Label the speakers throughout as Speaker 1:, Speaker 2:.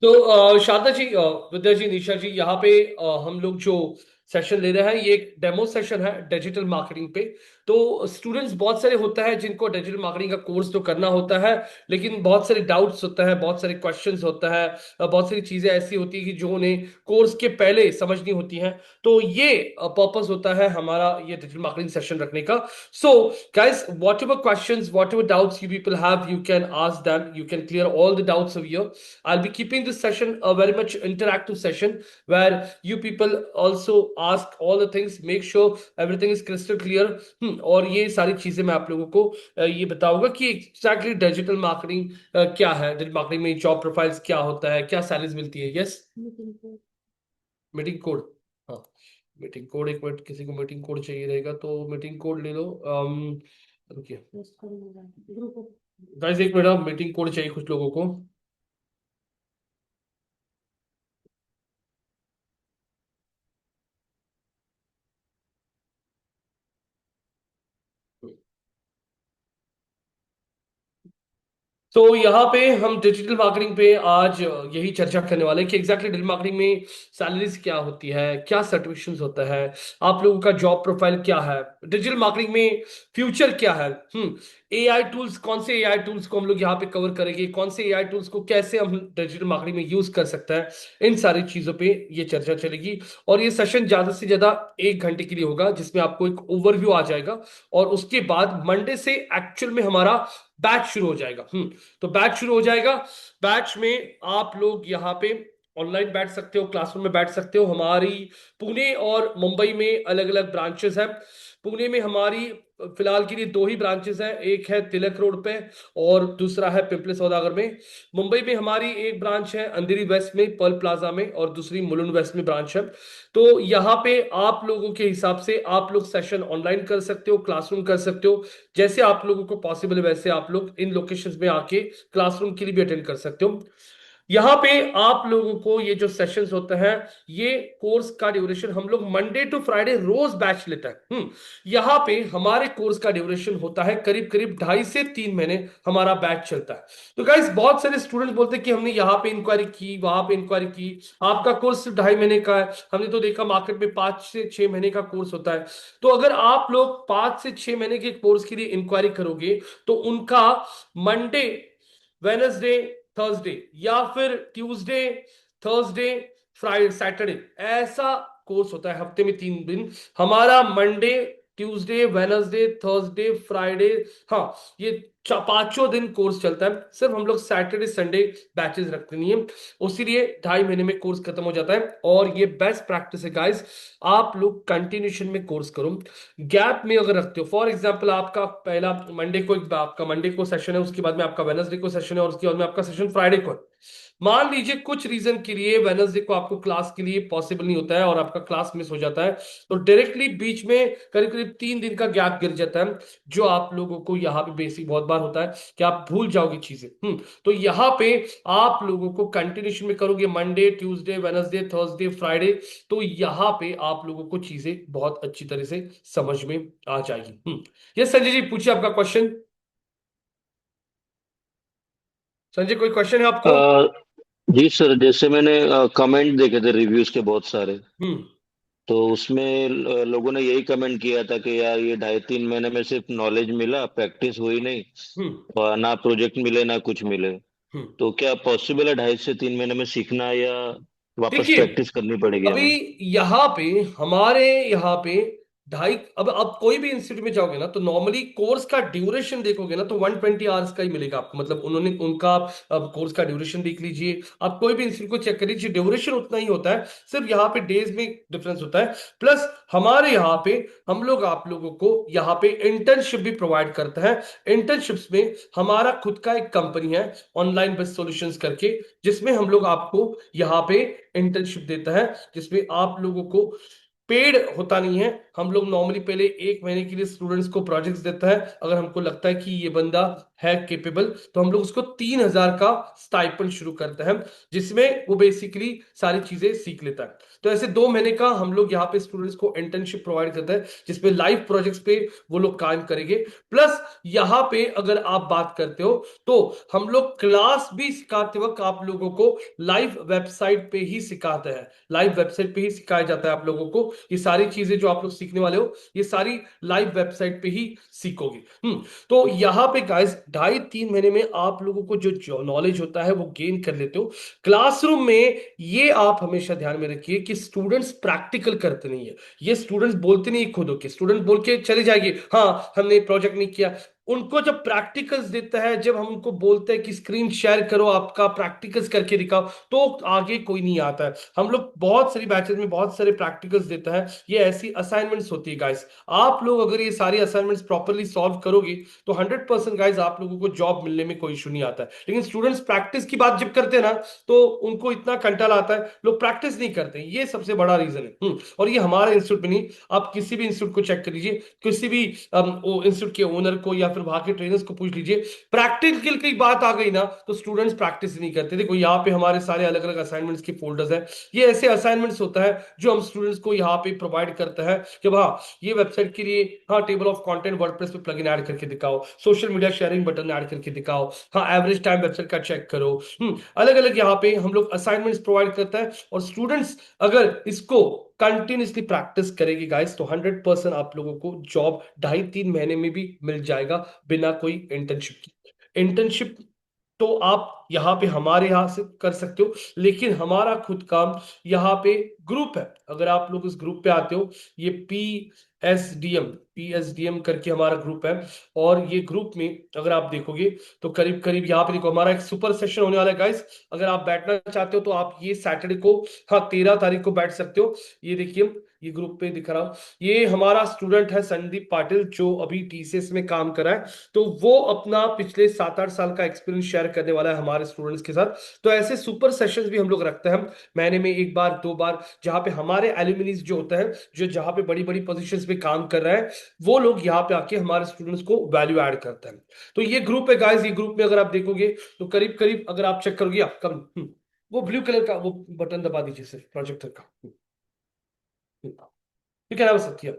Speaker 1: तो शारदा जी, विद्या जी, निशा जी, यहाँ पे हम लोग जो सेशन ले रहे हैं ये एक डेमो सेशन है डिजिटल मार्केटिंग पे। तो स्टूडेंट्स बहुत सारे होता है जिनको डिजिटल मार्केटिंग का कोर्स तो करना होता है, लेकिन बहुत सारे डाउट्स होता है, बहुत सारे क्वेश्चंस होता है, बहुत सारी चीजें ऐसी होती है कि जो उन्हें कोर्स के पहले समझनी होती हैं। तो ये पर्पस होता है हमारा ये डिजिटल मार्केटिंग सेशन रखने का। सो guys, whatever questions, whatever doubts you people have, you can ask them, you can clear all the doubts of you. I'll be keeping this session a very much interactive session where you people also ask all the things, make sure everything is crystal clear। और ये सारी चीजें मैं आप लोगों को ये बताऊंगा कि एग्जैक्टली डिजिटल मार्केटिंग क्या है, डिजिटल मार्केटिंग में जॉब प्रोफाइल्स क्या होता है, क्या सैलरीज मिलती है। Yes, meeting code. हाँ, मीटिंग कोड, एक मिनट, किसी को मीटिंग कोड चाहिए रहेगा तो मीटिंग कोड ले लो। रुकिए गाइस, एक मिनट, मीटिंग कोड चाहिए कुछ लोगों को। तो यहाँ पे हम डिजिटल मार्केटिंग पे आज यही चर्चा करने वाले हैं कि एग्जैक्टली डिजिटल मार्केटिंग में सैलरीज क्या होती है, क्या सर्टिफिकेशंस होता है, आप लोगों का जॉब प्रोफाइल क्या है, डिजिटल मार्केटिंग में फ्यूचर क्या है। एआई टूल्स, कौन से एआई टूल्स को हम लोग यहाँ पे कवर करेंगे, कौन से एआई टूल्स को कैसे हम डिजिटल मार्केटिंग में यूज कर सकते हैं, इन सारी चीजों पे ये चर्चा चलेगी। और ये सेशन ज्यादा से ज्यादा 1 घंटे के लिए होगा, जिसमें आपको एक ओवरव्यू आ जाएगा और उसके बाद मंडे से एक्चुअल में हमारा बैच शुरू हो जाएगा। तो बैच शुरू हो जाएगा। बैच में आप लोग यहाँ पे ऑनलाइन बैठ सकते हो, क्लासरूम में बैठ सकते हो। हमारी पुणे और मुंबई में अलग अलग ब्रांचेस हैं। पुणे में हमारी फिलहाल के लिए 2 ही ब्रांचेस हैं, एक है तिलक रोड पे और दूसरा है पिंपले सौदागर में। मुंबई में हमारी एक ब्रांच है अंधेरी वेस्ट में पर्ल प्लाजा में और दूसरी मुलुंड वेस्ट में ब्रांच है। तो यहाँ पे आप लोगों के हिसाब से आप लोग सेशन ऑनलाइन कर सकते हो, क्लासरूम कर सकते हो, जैसे आप लोगों को पॉसिबल है वैसे आप लोग इन लोकेशंस में आके क्लासरूम के लिए भी अटेंड कर सकते हो। यहाँ पे आप लोगों को ये जो सेशंस होते हैं, ये कोर्स का ड्यूरेशन हम लोग मंडे टू फ्राइडे रोज बैच लेते हैं। यहाँ पे हमारे कोर्स का ड्यूरेशन होता है करीब करीब 2.5 से 3 महीने हमारा बैच चलता है। तो गाइस, बहुत सारे स्टूडेंट्स बोलते हैं कि हमने यहाँ पे इंक्वायरी की, वहां पे इंक्वायरी की, आपका कोर्स सिर्फ 2.5 महीने का है। हमने तो देखा मार्केट में 5 से 6 महीने का कोर्स होता है। तो अगर आप लोग 5 से 6 महीने के कोर्स के लिए इंक्वायरी करोगे तो उनका मंडे, वेनसडे, थर्सडे या फिर ट्यूसडे, थर्सडे, फ्राइडे, सैटरडे, ऐसा कोर्स होता है हफ्ते में 3 दिन। हमारा Monday, Tuesday, Wednesday, Thursday, Friday, हाँ, ये 5 दिन कोर्स चलता है। सिर्फ हम लोग सैटरडे संडे बैचेस रखते नहीं है, उसीलिए 2.5 महीने में कोर्स खत्म हो जाता है। और ये बेस्ट प्रैक्टिस है गाइस, आप लोग कंटिन्यूशन में कोर्स करो। गैप में अगर रखते हो, फॉर एग्जांपल आपका पहला मंडे को, आपका मंडे को सेशन है, उसके बाद में आपका वेनसडे को सेशन है और उसके बाद में आपका सेशन फ्राइडे को है। मान लीजिए कुछ रीजन के लिए वेनसडे को आपको क्लास के लिए पॉसिबल नहीं होता है और आपका क्लास मिस हो जाता है, तो डायरेक्टली बीच में करीब करीब 3 दिन का गैप गिर जाता है, जो आप लोगों को यहाँ पे बेसिक बहुत बार होता है कि आप भूल जाओगे चीजें। तो यहाँ पे आप लोगों को कंटिन्यूशन में करोगे Monday, Tuesday, Wednesday, Thursday, Friday, तो यहाँ पे आप लोगों को चीजें बहुत अच्छी तरह से समझ में आ जाएगी। ये संजय जी, पूछिए आपका क्वेश्चन। संजय, कोई क्वेश्चन है आपको?
Speaker 2: अ, जी सर, जैसे मैंने कमेंट देखे थे रिव्यूज के बहुत सारे।
Speaker 1: हम्म।
Speaker 2: तो उसमें लोगों ने यही कमेंट किया था कि यार ये 2.5-3 महीने में सिर्फ नॉलेज मिला, प्रैक्टिस हुई नहीं,
Speaker 1: हम्म।
Speaker 2: और ना प्रोजेक्ट मिले ना कुछ मिले।
Speaker 1: हम्म।
Speaker 2: तो क्या पॉसिबल है 2.5 से 3 महीने में सीखना, या वापस
Speaker 1: देखिए,
Speaker 2: प्रैक्टिस करनी पड़ेगी
Speaker 1: अभी
Speaker 2: हमें?
Speaker 1: यहाँ पे, हमारे यहाँ पे ढाई, अब कोई भी इंस्टीट्यूट में जाओगे ना तो नॉर्मली कोर्स का ड्यूरेशन देखोगे ना तो 120 आवर्स का ही मिलेगा आपको। मतलब उन्होंने उनका कोर्स का ड्यूरेशन देख लीजिए, आप कोई भी इंस्टीट्यूट को चेक कर लीजिए, ड्यूरेशन उतना ही होता है, सिर्फ यहाँ पे डेज में डिफरेंस होता है। प्लस हमारे यहाँ पे हम लोग आप लोगों को यहाँ पे इंटर्नशिप भी प्रोवाइड करते हैं। इंटर्नशिप्स में हमारा खुद का एक कंपनी है ऑनलाइन बेस्ट सॉल्यूशंस करके, जिसमें हम लोग आपको यहाँ पे इंटर्नशिप देता है, जिसमें आप लोगों को पेड होता नहीं है। हम लोग नॉर्मली पहले 1 महीने के लिए स्टूडेंट्स को प्रोजेक्ट्स देता है, अगर हमको लगता है कि ये बंदा है केपेबल, तो हम लोग उसको 3,000 का स्टाइपेंड शुरू करते हैं, जिसमें वो बेसिकली सारी चीजें सीख लेता है। तो ऐसे 2 महीने का हम लोग यहाँ पे स्टूडेंट्स को इंटर्नशिप प्रोवाइड करते हैं, जिसमें लाइव प्रोजेक्ट्स पे वो लोग काम करेंगे। प्लस यहाँ पे अगर आप बात करते हो तो हम लोग क्लास भी सिखाते वक्त आप लोगों को लाइव वेबसाइट पे ही सिखाते हैं, लाइव वेबसाइट पे ही सिखाया जाता है आप लोगों को। ये सारी चीजें जो आप लोग सीखने वाले हो, ये सारी लाइव वेबसाइट पे ही सीखोगे। तो यहाँ पे गाइस 2.5-3 महीने में आप लोगों को जो नॉलेज होता है वो गेन कर लेते हो। क्लासरूम में ये आप हमेशा ध्यान में रखिए कि स्टूडेंट्स प्रैक्टिकल करते नहीं है। ये स्टूडेंट्स बोलते नहीं खुद होके, स्टूडेंट बोल के चले जाएंगे हाँ हमने प्रोजेक्ट नहीं किया। उनको जब प्रैक्टिकल्स देता है, जब हम उनको बोलते हैं कि स्क्रीन शेयर करो, आपका प्रैक्टिकल्स करके दिखाओ, तो आगे कोई नहीं आता है। हम लोग बहुत सारी बैचेस में बहुत सारे प्रैक्टिकल्स देता है। ये ऐसी असाइनमेंट्स होती है गाइस, आप लोग अगर ये सारी असाइनमेंट्स प्रॉपरली सॉल्व करोगे तो 100% गाइस आप लोगों को जॉब मिलने में कोई इशू नहीं आता है। लेकिन स्टूडेंट्स प्रैक्टिस की बात जब करते हैं ना, तो उनको इतना कंटाला आता है, लोग प्रैक्टिस नहीं करते, ये सबसे बड़ा रीजन है। और ये हमारे इंस्टीट्यूट में नहीं, आप किसी भी इंस्टीट्यूट को चेक कर लीजिए, किसी भी इंस्टीट्यूट के ओनर को या फिर वहां के ट्रेनर्स को पूछ लीजिए, प्रैक्टिकल की बात आ गई ना तो स्टूडेंट्स प्रैक्टिस नहीं करते। देखो यहाँ पे हमारे सारे अलग अलग असाइनमेंट्स के फोल्डर्स हैं, ये ऐसे असाइनमेंट्स होता है जो हम स्टूडेंट्स को यहाँ पे प्रोवाइड करते हैं कि हाँ ये वेबसाइट के लिए हाँ टेबल ऑफ कंटेंट वर्डप्रेस पे प्लगइन ऐड करके दिखाओ, social media sharing button add करके दिखाओ, हाँ एवरेज टाइम वेबसाइट का चेक करो। अलग अलग यहाँ पे हम लोग असाइनमेंट्स प्रोवाइड करते हैं, और स्टूडेंट्स अगर इसको कंटिन्यूसली प्रैक्टिस करेगी गाइस तो 100% आप लोगों को जॉब 2.5-3 महीने में भी मिल जाएगा, बिना कोई इंटर्नशिप की। इंटर्नशिप तो आप यहाँ पे हमारे यहाँ से कर सकते हो, लेकिन हमारा खुद का यहाँ पे ग्रुप है, अगर आप लोग इस ग्रुप पे आते हो, ये पी एस डी एम करके हमारा ग्रुप है। और ये ग्रुप में अगर आप देखोगे तो करीब करीब यहाँ पे देखो हमारा एक सुपर सेशन होने वाला है गाइस। अगर आप बैठना चाहते हो तो आप ये सैटरडे को, हाँ 13 तारीख को बैठ सकते हो। ये देखिए ये ग्रुप पे दिख रहा हूं, ये हमारा स्टूडेंट है संदीप पाटिल, जो अभी टीसीएस में काम कर रहा है। तो वो अपना पिछले 7-8 साल का एक्सपीरियंस शेयर करने वाला है हमारे स्टूडेंट्स के साथ। तो ऐसे सुपर सेशंस भी हम लोग रखते हैं, महीने में 1 बार 2 बार, जहां पे हमारे एल्यूमिनीज जो होता है, जो जहां पे बड़ी बड़ी पोजीशंस पे काम कर रहे हैं, वो लोग यहाँ पे आके हमारे स्टूडेंट्स को वैल्यू ऐड करते हैं। तो ये ग्रुप है गाइस, ये ग्रुप में अगर आप देखोगे तो करीब करीब अगर आप चेक करोगे आप कम वो ब्लू कलर का वो बटन दबा दीजिए सिर्फ प्रोजेक्टर का। ठीक है ना, बस सत्य।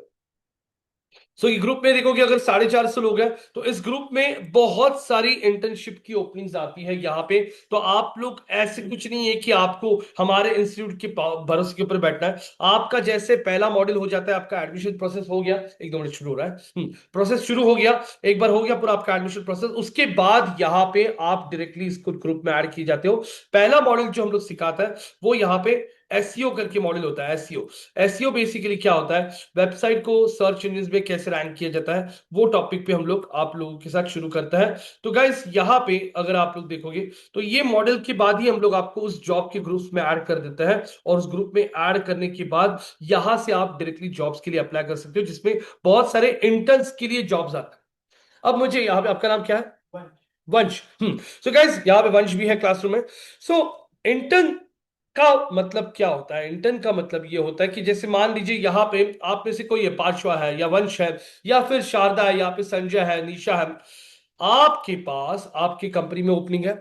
Speaker 1: सो ये ग्रुप में देखोगे अगर 450 लोग हैं, तो इस ग्रुप में बहुत सारी इंटर्नशिप की ओपनिंग्स आती है यहाँ पे। तो आप लोग ऐसे कुछ नहीं है कि आपको हमारे इंस्टीट्यूट के भरोसे के ऊपर बैठना है। आपका जैसे पहला मॉड्यूल हो जाता है, आपका एडमिशन प्रोसेस हो गया, 1-2 मिनट शुरू हो रहा है, प्रोसेस शुरू हो गया, एक बार हो गया पूरा आपका एडमिशन प्रोसेस, उसके बाद यहाँ पे आप डायरेक्टली इसको ग्रुप में ऐड किए जाते हो। पहला मॉड्यूल जो हम लोग सिखाता है वो यहाँ पे एसईओ करके मॉड्यूल होता है। एसईओ, एसईओ बेसिकली क्या होता है, वेबसाइट को सर्च इंजन में कैसे रैंक किया जाता है, वो टॉपिक पे हम लोग आप लोगों के साथ शुरू करते हैं। तो गाइस यहाँ पे अगर आप लोग देखोगे तो ये मॉडल के बाद ही हम लोग आपको उस जॉब के ग्रुप में ऐड कर देते हैं, और उस ग्रुप में ऐड करने के बाद यहां से आप डायरेक्टली जॉब्स के लिए अप्लाई कर सकते हो, जिसमें बहुत सारे इंटर्न्स के लिए जॉब्स आते हैं। अब मुझे यहाँ पे, आपका नाम क्या है? वंश। सो गाइस यहाँ पे वंश भी है क्लासरूम में। सो इंटर्न का मतलब क्या होता है? इंटर्न का मतलब ये होता है कि जैसे मान लीजिए यहाँ पे आप में से कोई है, पार्श्वा है या वंश है या फिर शारदा है या फिर संजय है, निशा है, आपके पास आपकी कंपनी में ओपनिंग है,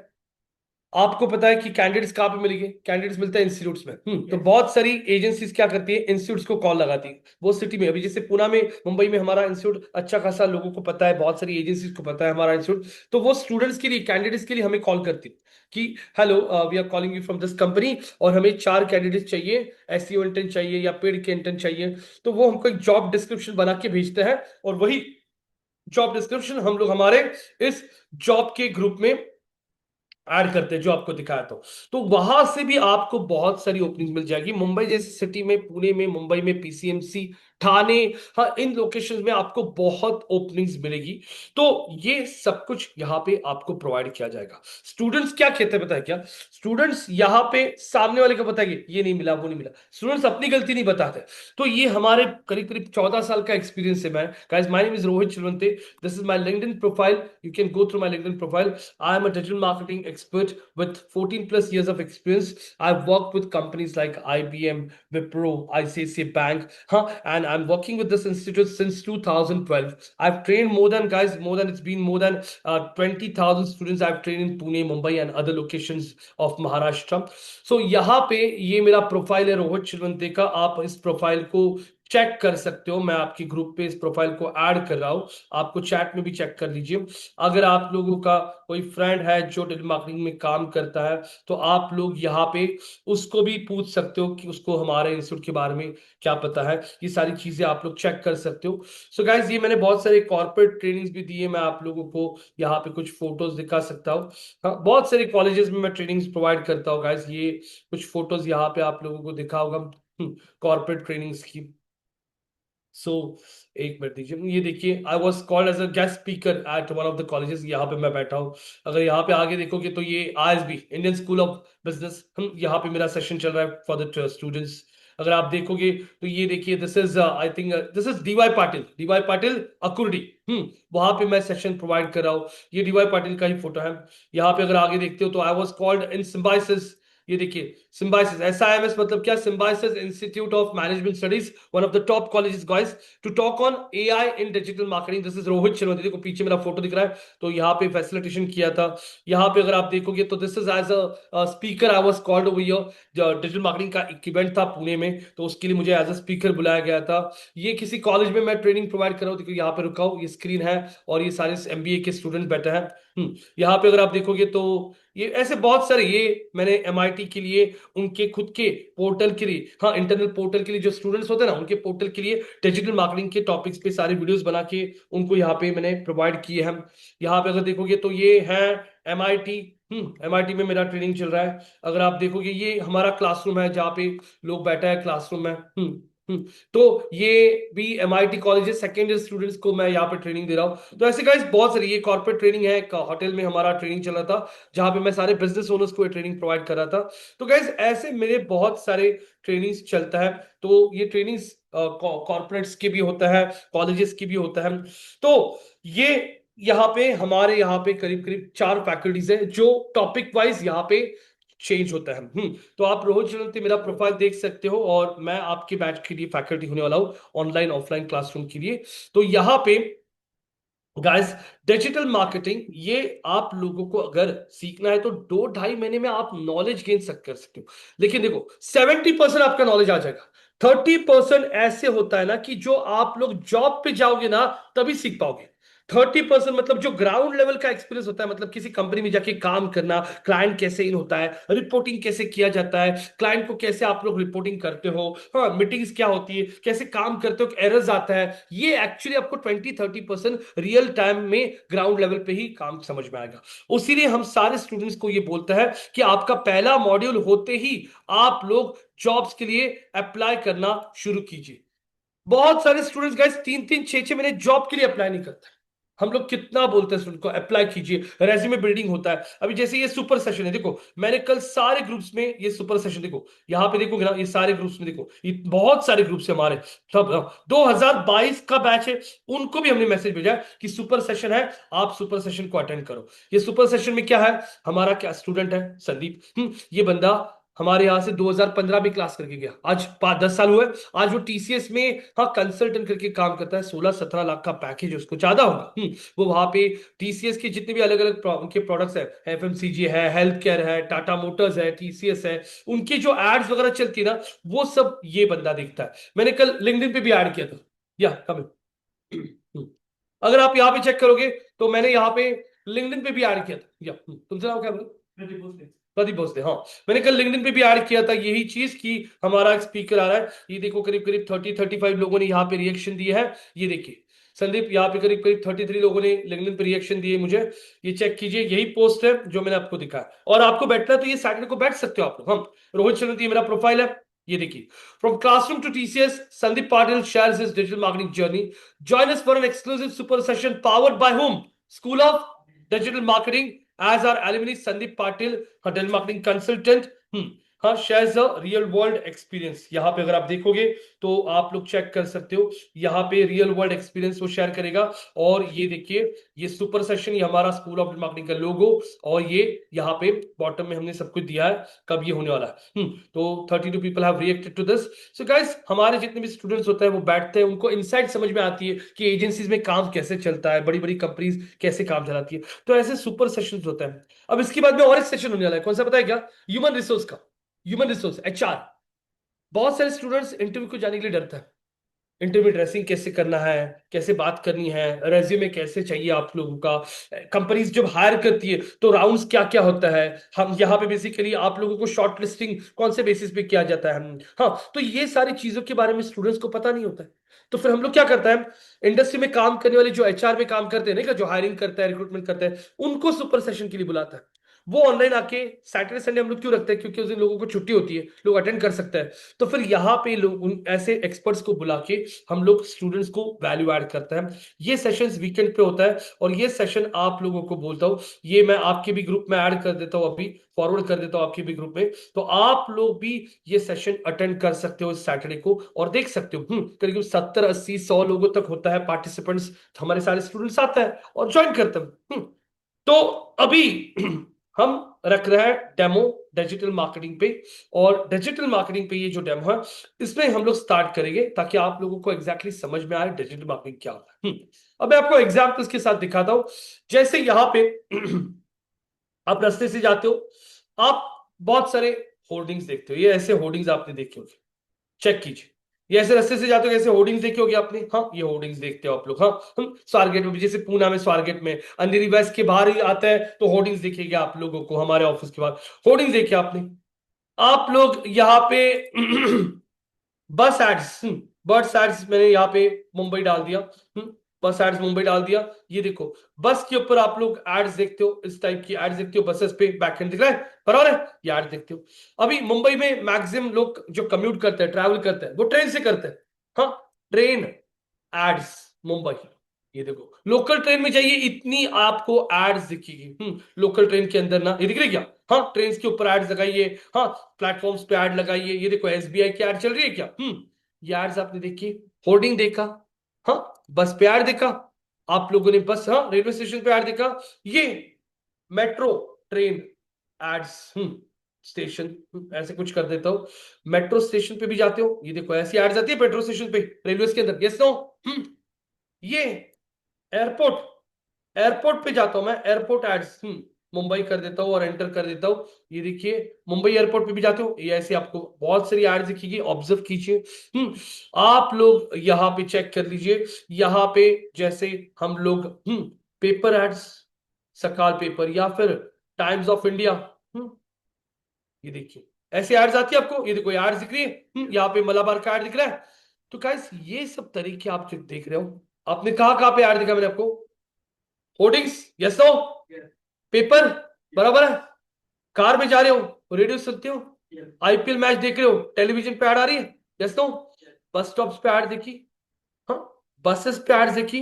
Speaker 1: आपको पता है कि कैंडिडेट्स कहाँ पे मिलेंगे, कैंडिडेट्स मिलते हैं इंस्टीट्यूट्स में। तो बहुत सारी एजेंसीज क्या करती है, इंस्टीट्यूट्स को कॉल लगाती है। वो सिटी में अभी जैसे पुणे में, मुंबई में हमारा इंस्टीट्यूट अच्छा खासा लोगों को पता है, बहुत सारी एजेंसीज को पता है हमारा इंस्टीट्यूट। तो वो स्टूडेंट्स के लिए, कैंडिडेट्स के लिए हमें कॉल करती है कि hello we are calling you from this company, और हमें 4 कैंडिडेट्स चाहिए, एसईओ इंटर्न चाहिए या पेड के इंटर्न चाहिए। तो वो हमको एक जॉब डिस्क्रिप्शन बना के भेजते हैं, और वही जॉब डिस्क्रिप्शन हम लोग हमारे इस जॉब के ग्रुप में ऐड करते हैं, जो आपको दिखाया। तो वहां से भी आपको बहुत सारी ओपनिंग मिल जाएगी, मुंबई जैसी सिटी में, पुणे में, मुंबई में, पीसीएमसी, ठाणे, हाँ इन लोकेशंस में आपको बहुत ओपनिंग्स मिलेगी। तो ये सब कुछ यहाँ पे आपको प्रोवाइड किया जाएगा। स्टूडेंट्स क्या कहते हैं पता है क्या? स्टूडेंट्स यहाँ पे सामने वाले को बताएंगे ये नहीं मिला वो नहीं मिला, स्टूडेंट्स अपनी गलती नहीं बताते। तो ये हमारे करीब करीब 14 साल का एक्सपीरियंस है। मैं guys, my name is Rohit Chilwante, this is my LinkedIn profile, you can go through my LinkedIn profile. I am a digital marketing expert with 14 plus years of experience. I've worked with companies like IBM, Wipro, ICICI Bank, huh? And I'm working with this institute since 2012. I've trained it's been more than 20,000 students I've trained in Pune, Mumbai, and other locations of Maharashtra. So यहाँ पे ये मेरा profile है रोहित चिलवंते का। आप इस profile को check कर सकते हो। मैं आपके ग्रुप पे इस प्रोफाइल को ऐड कर रहा हूं, आपको चैट में भी चेक कर लीजिए। अगर आप लोगों का कोई फ्रेंड है जो डिजिटल मार्केटिंग में काम करता है, तो आप लोग यहाँ पे उसको भी पूछ सकते हो कि उसको हमारे इंस्टीट्यूट के बारे में क्या पता है। ये सारी चीजें आप लोग चेक कर सकते हो। सो गाइज, ये मैंने बहुत सारे कॉर्पोरेट ट्रेनिंग्स भी दिए। मैं आप लोगों को यहाँ पे कुछ फोटोज दिखा सकता हूँ। हाँ, बहुत सारे कॉलेजेस में मैं ट्रेनिंग्स प्रोवाइड करता हूँ गाइज। ये कुछ फोटोज यहाँ पे आप लोगों को दिखा होगा कॉर्पोरेट ट्रेनिंग्स की। सो एक मिनट दीजिए, ये देखिए, I was called as a guest speaker at one of the colleges. यहाँ पे मैं बैठा हूँ। अगर यहाँ पे आगे देखोगे तो ये ISB, Indian school of business, हम यहाँ पे मेरा सेशन चल रहा है फॉर द स्टूडेंट्स। अगर आप देखोगे तो ये देखिए, this is I think this is DY Patil Akurdi. वहां पे मैं सेशन प्रोवाइड कर रहा हूँ। ये डीवाई पाटिल का ही फोटो है। यहाँ पे अगर आगे देखते हो तो I was called in Symbiosis. ये देखिए, सिम्बाइसिस, SIMS मतलब क्या? Symbiosis institute of management studies, one of the top colleges guys, to talk on AI in digital marketing. This is Rohit Sharma. देखो पीछे मेरा फोटो दिख रहा है, तो यहाँ पे फैसिलिटेशन किया था। यहाँ पे अगर आप देखोगे तो this is as a speaker I was called over here. जो डिजिटल मार्केटिंग का एक इवेंट था पुणे में, तो उसके लिए मुझे एज अ स्पीकर बुलाया गया था। ये किसी कॉलेज में मैं ट्रेनिंग प्रोवाइड कर रहा हूँ। देखो यहाँ पे रुका हूँ, ये स्क्रीन है और ये सारे MBA के स्टूडेंट बैठे हैं। यहाँ पे अगर आप देखोगे तो ये ऐसे बहुत सारे, ये मैंने MIT के लिए, उनके खुद के पोर्टल के लिए, हाँ, इंटरनल पोर्टल के लिए, जो स्टूडेंट्स होते हैं ना, उनके पोर्टल के लिए डिजिटल मार्केटिंग के टॉपिक्स पे सारे वीडियोस बना के उनको यहाँ पे मैंने प्रोवाइड किए हैं। यहाँ पे अगर देखोगे तो ये है MIT। MIT में मेरा ट्रेनिंग चल रहा है। अगर आप देखोगे ये हमारा क्लासरूम है जहाँ पे लोग बैठा है क्लासरूम में। तो ये भी MIT कॉलेज है। सेकेंड ईयर स्टूडेंट्स को मैं यहाँ पे ट्रेनिंग दे रहा हूँ। तो ऐसे गाइस बहुत सारी, ये कॉर्पोरेट ट्रेनिंग है, एक होटल में हमारा ट्रेनिंग चल रहा था जहाँ पे मैं सारे बिजनेस ओनर्स को ट्रेनिंग प्रोवाइड कर रहा था। तो गाइस ऐसे मेरे बहुत सारे ट्रेनिंग्स चलता है। तो ये ट्रेनिंग्स कॉर्पोरेट्स के भी होता है, कॉलेजेस की भी होता है। तो ये यहाँ पे हमारे यहाँ पे करीब करीब 4 फैकल्टीज है जो टॉपिक वाइज यहाँ पे चेंज होता है। तो आप रोहित चलते मेरा प्रोफाइल देख सकते हो, और मैं आपके बैच के लिए फैकल्टी होने वाला हूँ ऑनलाइन ऑफलाइन क्लासरूम के लिए। तो यहाँ पे गाइस, डिजिटल मार्केटिंग ये आप लोगों को अगर सीखना है तो 2-2.5 महीने में आप नॉलेज गेन कर सकते हो। लेकिन देखो, 70% आपका नॉलेज आ जाएगा, 30% ऐसे होता है ना कि जो आप लोग जॉब पे जाओगे ना तभी सीख पाओगे। 30% मतलब जो ग्राउंड लेवल का एक्सपीरियंस होता है, मतलब किसी कंपनी में जाके काम करना, क्लाइंट कैसे इन होता है, रिपोर्टिंग कैसे किया जाता है, क्लाइंट को कैसे आप लोग रिपोर्टिंग करते हो, हाँ, मीटिंग्स क्या होती है, कैसे काम करते हो, एरर्स आता है, ये एक्चुअली आपको 20-30% रियल टाइम में ग्राउंड लेवल पे ही काम समझ में आएगा। उसीलिए हम सारे स्टूडेंट्स को ये बोलता है कि आपका पहला मॉड्यूल होते ही आप लोग जॉब्स के लिए अप्लाई करना शुरू कीजिए। बहुत सारे स्टूडेंट्स गाइस 3-3 6-6 महीने जॉब के लिए अप्लाई नहीं करते। हम लोग कितना बोलते हैं स्टूडेंट को अप्लाई कीजिए, रेज्यूमे बिल्डिंग होता है। अभी जैसे ये सुपर सेशन है, देखो मैंने कल सारे ग्रुप्स में ये सुपर सेशन, देखो यहाँ पे देखोगे ना, ये सारे ग्रुप्स में देखो, ये बहुत सारे ग्रुप्स है हमारे। सब 2022 का बैच है, उनको भी हमने मैसेज भेजा है कि सुपर सेशन है, आप सुपर सेशन को अटेंड करो। ये सुपर सेशन में क्या है, हमारा क्या स्टूडेंट है संदीप, ये बंदा हमारे यहाँ से 2015 में क्लास करके गया, आज 5-10 साल हुए। आज वो TCS में, हाँ, कंसल्टेंट करके काम करता है। 16-17 लाख का पैकेज उसको, ज्यादा होगा। वो वहां पे TCS के जितने भी अलग अलग उनके प्रोडक्ट्स है, FMCG है, हेल्थ केयर है, टाटा मोटर्स है, TCS है, उनकी जो एड्स वगैरह चलती है ना, वो सब ये बंदा देखता है। मैंने कल लिंक्डइन पे भी ऐड किया था, या कम। अगर आप यहाँ पे चेक करोगे तो मैंने यहाँ पे लिंक्डइन पे भी ऐड किया था, या तुमसे नाम क्या बोले, प्रदीप भोसले, हाँ। मैंने कल लिंक्डइन पे भी ऐड किया था यही चीज कि हमारा एक स्पीकर आ रहा है। ये देखो करीब करीब 30-35 लोगों ने यहाँ पे रिएक्शन दिए हैं। ये देखिए संदीप, यहाँ पे करीब करीब 33 लोगों ने लिंक्डइन पे रिएक्शन दिए मुझे। ये चेक कीजिए, यही पोस्ट है जो मैंने आपको दिखाया। और आपको बैठना है तो ये सैटरडे को बैठ सकते हो आप लोग। हम रोहित चंद्र, ये मेरा प्रोफाइल है। ये देखिए, from classroom to TCS, Sandeep Patil shares his digital marketing journey. Join us for an exclusive super session powered by whom? School of Digital Marketing, as our alumni Sandeep Patil, a digital marketing consultant. हाँ, shares a real world experience. यहाँ पे अगर आप देखोगे तो आप लोग check कर सकते हो, यहाँ पे रियल वर्ल्ड एक्सपीरियंस वो शेयर करेगा। और ये देखिए, ये सुपर सेशन, ये हमारा स्कूल ऑफ मार्केटिंग का लोगो, और ये यहाँ पे बॉटम में हमने सब कुछ दिया है कब ये होने वाला है। तो 32 people have reacted to this. So guys, हमारे जितने भी स्टूडेंट्स होते हैं वो बैठते हैं, उनको इनसाइट समझ में आती है कि एजेंसीज में काम कैसे चलता है, बड़ी बड़ी कंपनीज कैसे काम चलाती है। तो ऐसे सुपर सेशंस होते हैं। अब इसके बाद में और एक सेशन होने वाला है, कौन सा पता है क्या? ह्यूमन रिसोर्स का। Human resource, HR. बहुत सारे स्टूडेंट्स इंटरव्यू को जाने के लिए डरते हैं। इंटरव्यू ड्रेसिंग कैसे करना है, कैसे बात करनी है, रेज्यूमे कैसे चाहिए आप लोगों का, कंपनीज जब हायर करती है तो राउंड्स क्या क्या होता है। हम यहाँ पे बेसिकली आप लोगों को शॉर्ट लिस्टिंग कौन से बेसिस पे किया जाता है। हाँ, तो ये सारी चीजों के बारे में स्टूडेंट्स को पता नहीं होता है। तो फिर हम लोग क्या करते हैं, इंडस्ट्री में काम करने वाले जो एचआर में काम करते हैं ना, जो हायरिंग करता है, रिक्रूटमेंट करता है, उनको सुपर सेशन के लिए बुलाता है। वो ऑनलाइन आके, सैटरडे संडे हम लोग क्यों रखते हैं? क्योंकि उस दिन लोगों को छुट्टी होती है, लोग अटेंड कर सकते हैं। तो फिर यहाँ पे लोग उन ऐसे एक्सपर्ट्स को बुला के हम लोग स्टूडेंट्स को वैल्यू ऐड करते हैं। ये सेशंस वीकेंड पे होता है, और ये सेशन आप लोगों को बोलता हूँ, ये मैं आपके भी ग्रुप में ऐड कर देता हूँ, अभी फॉरवर्ड कर देता हूँ आपके भी ग्रुप में। तो आप लोग भी ये सेशन अटेंड कर सकते हो इस सैटरडे को, और देख सकते हो। करीब 70 80 100 लोगों तक होता है पार्टिसिपेंट्स। हमारे सारे स्टूडेंट्स आते हैं और ज्वाइन करते हैं। तो अभी हम रख रहे हैं डेमो डिजिटल मार्केटिंग पे। और डिजिटल मार्केटिंग पे ये जो डेमो है, इसमें हम लोग स्टार्ट करेंगे ताकि आप लोगों को एग्जैक्टली समझ में आए डिजिटल मार्केटिंग क्या होता है। अब मैं आपको एग्जाम्पल्स के साथ दिखाता हूं। जैसे यहां पे आप रास्ते से जाते हो, आप बहुत सारे होर्डिंग्स देखते हो। ये ऐसे होर्डिंग्स आपने देखे होंगे, चेक कीजिए। ये ऐसे रास्ते से जाते हो, ऐसे होर्डिंग्स देखे होगे आपने। हाँ, ये होर्डिंग्स देखते हो आप लोग। हाँ, हम स्वारगेट में भी, जैसे पूना में स्वारगेट में, अंधेरी वेस्ट के बाहर ही आता है तो होर्डिंग्स दिखेगा आप लोगों को। हमारे ऑफिस के बाहर होर्डिंग्स देखे आपने। आप लोग यहाँ पे बस एड्स, बस एड्स मैंने यहाँ पे मुंबई डाल दिया। बस एड्स मुंबई डाल दिया। ये देखो, बस के ऊपर आप लोग एड्स देखते हो, इस टाइप की एड्स देखते हो, बसेस पे बैकएंड दिख रहा है, बराबर है, ये एड्स देखते हो। अभी मुंबई में मैक्सिमम लोग जो कम्यूट करते हैं, ट्रैवल करते हैं, वो ट्रेन से करते हैं। हाँ, ट्रेन एड्स मुंबई। ये देखो, लोकल ट्रेन में जाइए, इतनी आपको एड्स दिखेगी। लोकल ट्रेन के अंदर ना, ये दिख रही है क्या? हाँ, ट्रेन के ऊपर एड्स लगाइए। हाँ, प्लेटफॉर्म्स पे ऐड लगाइए। ये देखो, एसबीआई की ऐड चल रही है क्या? ये एड्स आपने देखी, होर्डिंग देखा। हाँ, बस पे ऐड देखा आप लोगों ने, बस, हाँ, रेलवे स्टेशन पे ऐड देखा। ये मेट्रो ट्रेन एड्स, स्टेशन, ऐसे कुछ कर देता हूं। मेट्रो स्टेशन पे भी जाते हो, ये देखो ऐसी एड्स आती है मेट्रो स्टेशन पे, रेलवे के अंदर, यस नो। ये एयरपोर्ट, एयरपोर्ट पे जाता हूं मैं, एयरपोर्ट एड्स, मुंबई कर देता हूं और एंटर कर देता हूं। ये देखिए, मुंबई एयरपोर्ट पे भी जाते हो, ये ऐसे आपको बहुत सारी एड्स दिखेगी, ऑब्जर्व कीजिए। आप लोग यहाँ पे चेक कर लीजिए। यहाँ पे जैसे हम लोग पेपर एड्स, सकाल पेपर या फिर टाइम्स ऑफ इंडिया, ये देखिए ऐसी एड्स आती है आपको। ये देखो एड्स दिख रही है, यहाँ पे मलाबार का एड दिख रहा है। तो गाइस, ये सब तरीके आप जो देख रहे हो, आपने कहाँ पे ऐड दिखा मैंने आपको? Hoardings, yes no. पेपर, बराबर है। कार में जा रहे हो, रेडियो सुनते हो, आईपीएल मैच देख रहे हो, टेलीविजन पे ऐड आ रही है, यस नो। बस स्टॉप्स पे ऐड देखी, हाँ, बसेस पे ऐड देखी,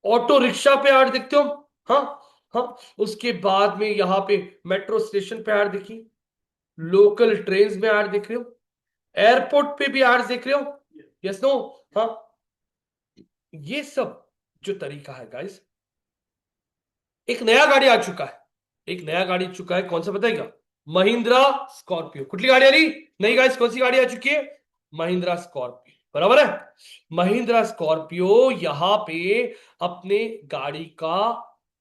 Speaker 1: ऑटो रिक्शा पे ऐड देखते हो, हाँ, हाँ। उसके बाद में यहाँ पे मेट्रो स्टेशन पे ऐड देखी, लोकल ट्रेन में ऐड देख रहे हो, एयरपोर्ट पे भी ऐड देख रहे हो, यस नो। हाँ, ये सब जो तरीका है गाइस, एक नया गाड़ी आ चुका है। एक नया गाड़ी आ चुका है, कौन सा पता है क्या? महिंद्रा स्कॉर्पियो। कुठली गाड़ी आ रही? नहीं गाइस, कौन सी गाड़ी आ चुकी है? महिंद्रा स्कॉर्पियो, बराबर है। महिंद्रा स्कॉर्पियो यहाँ पे अपने गाड़ी का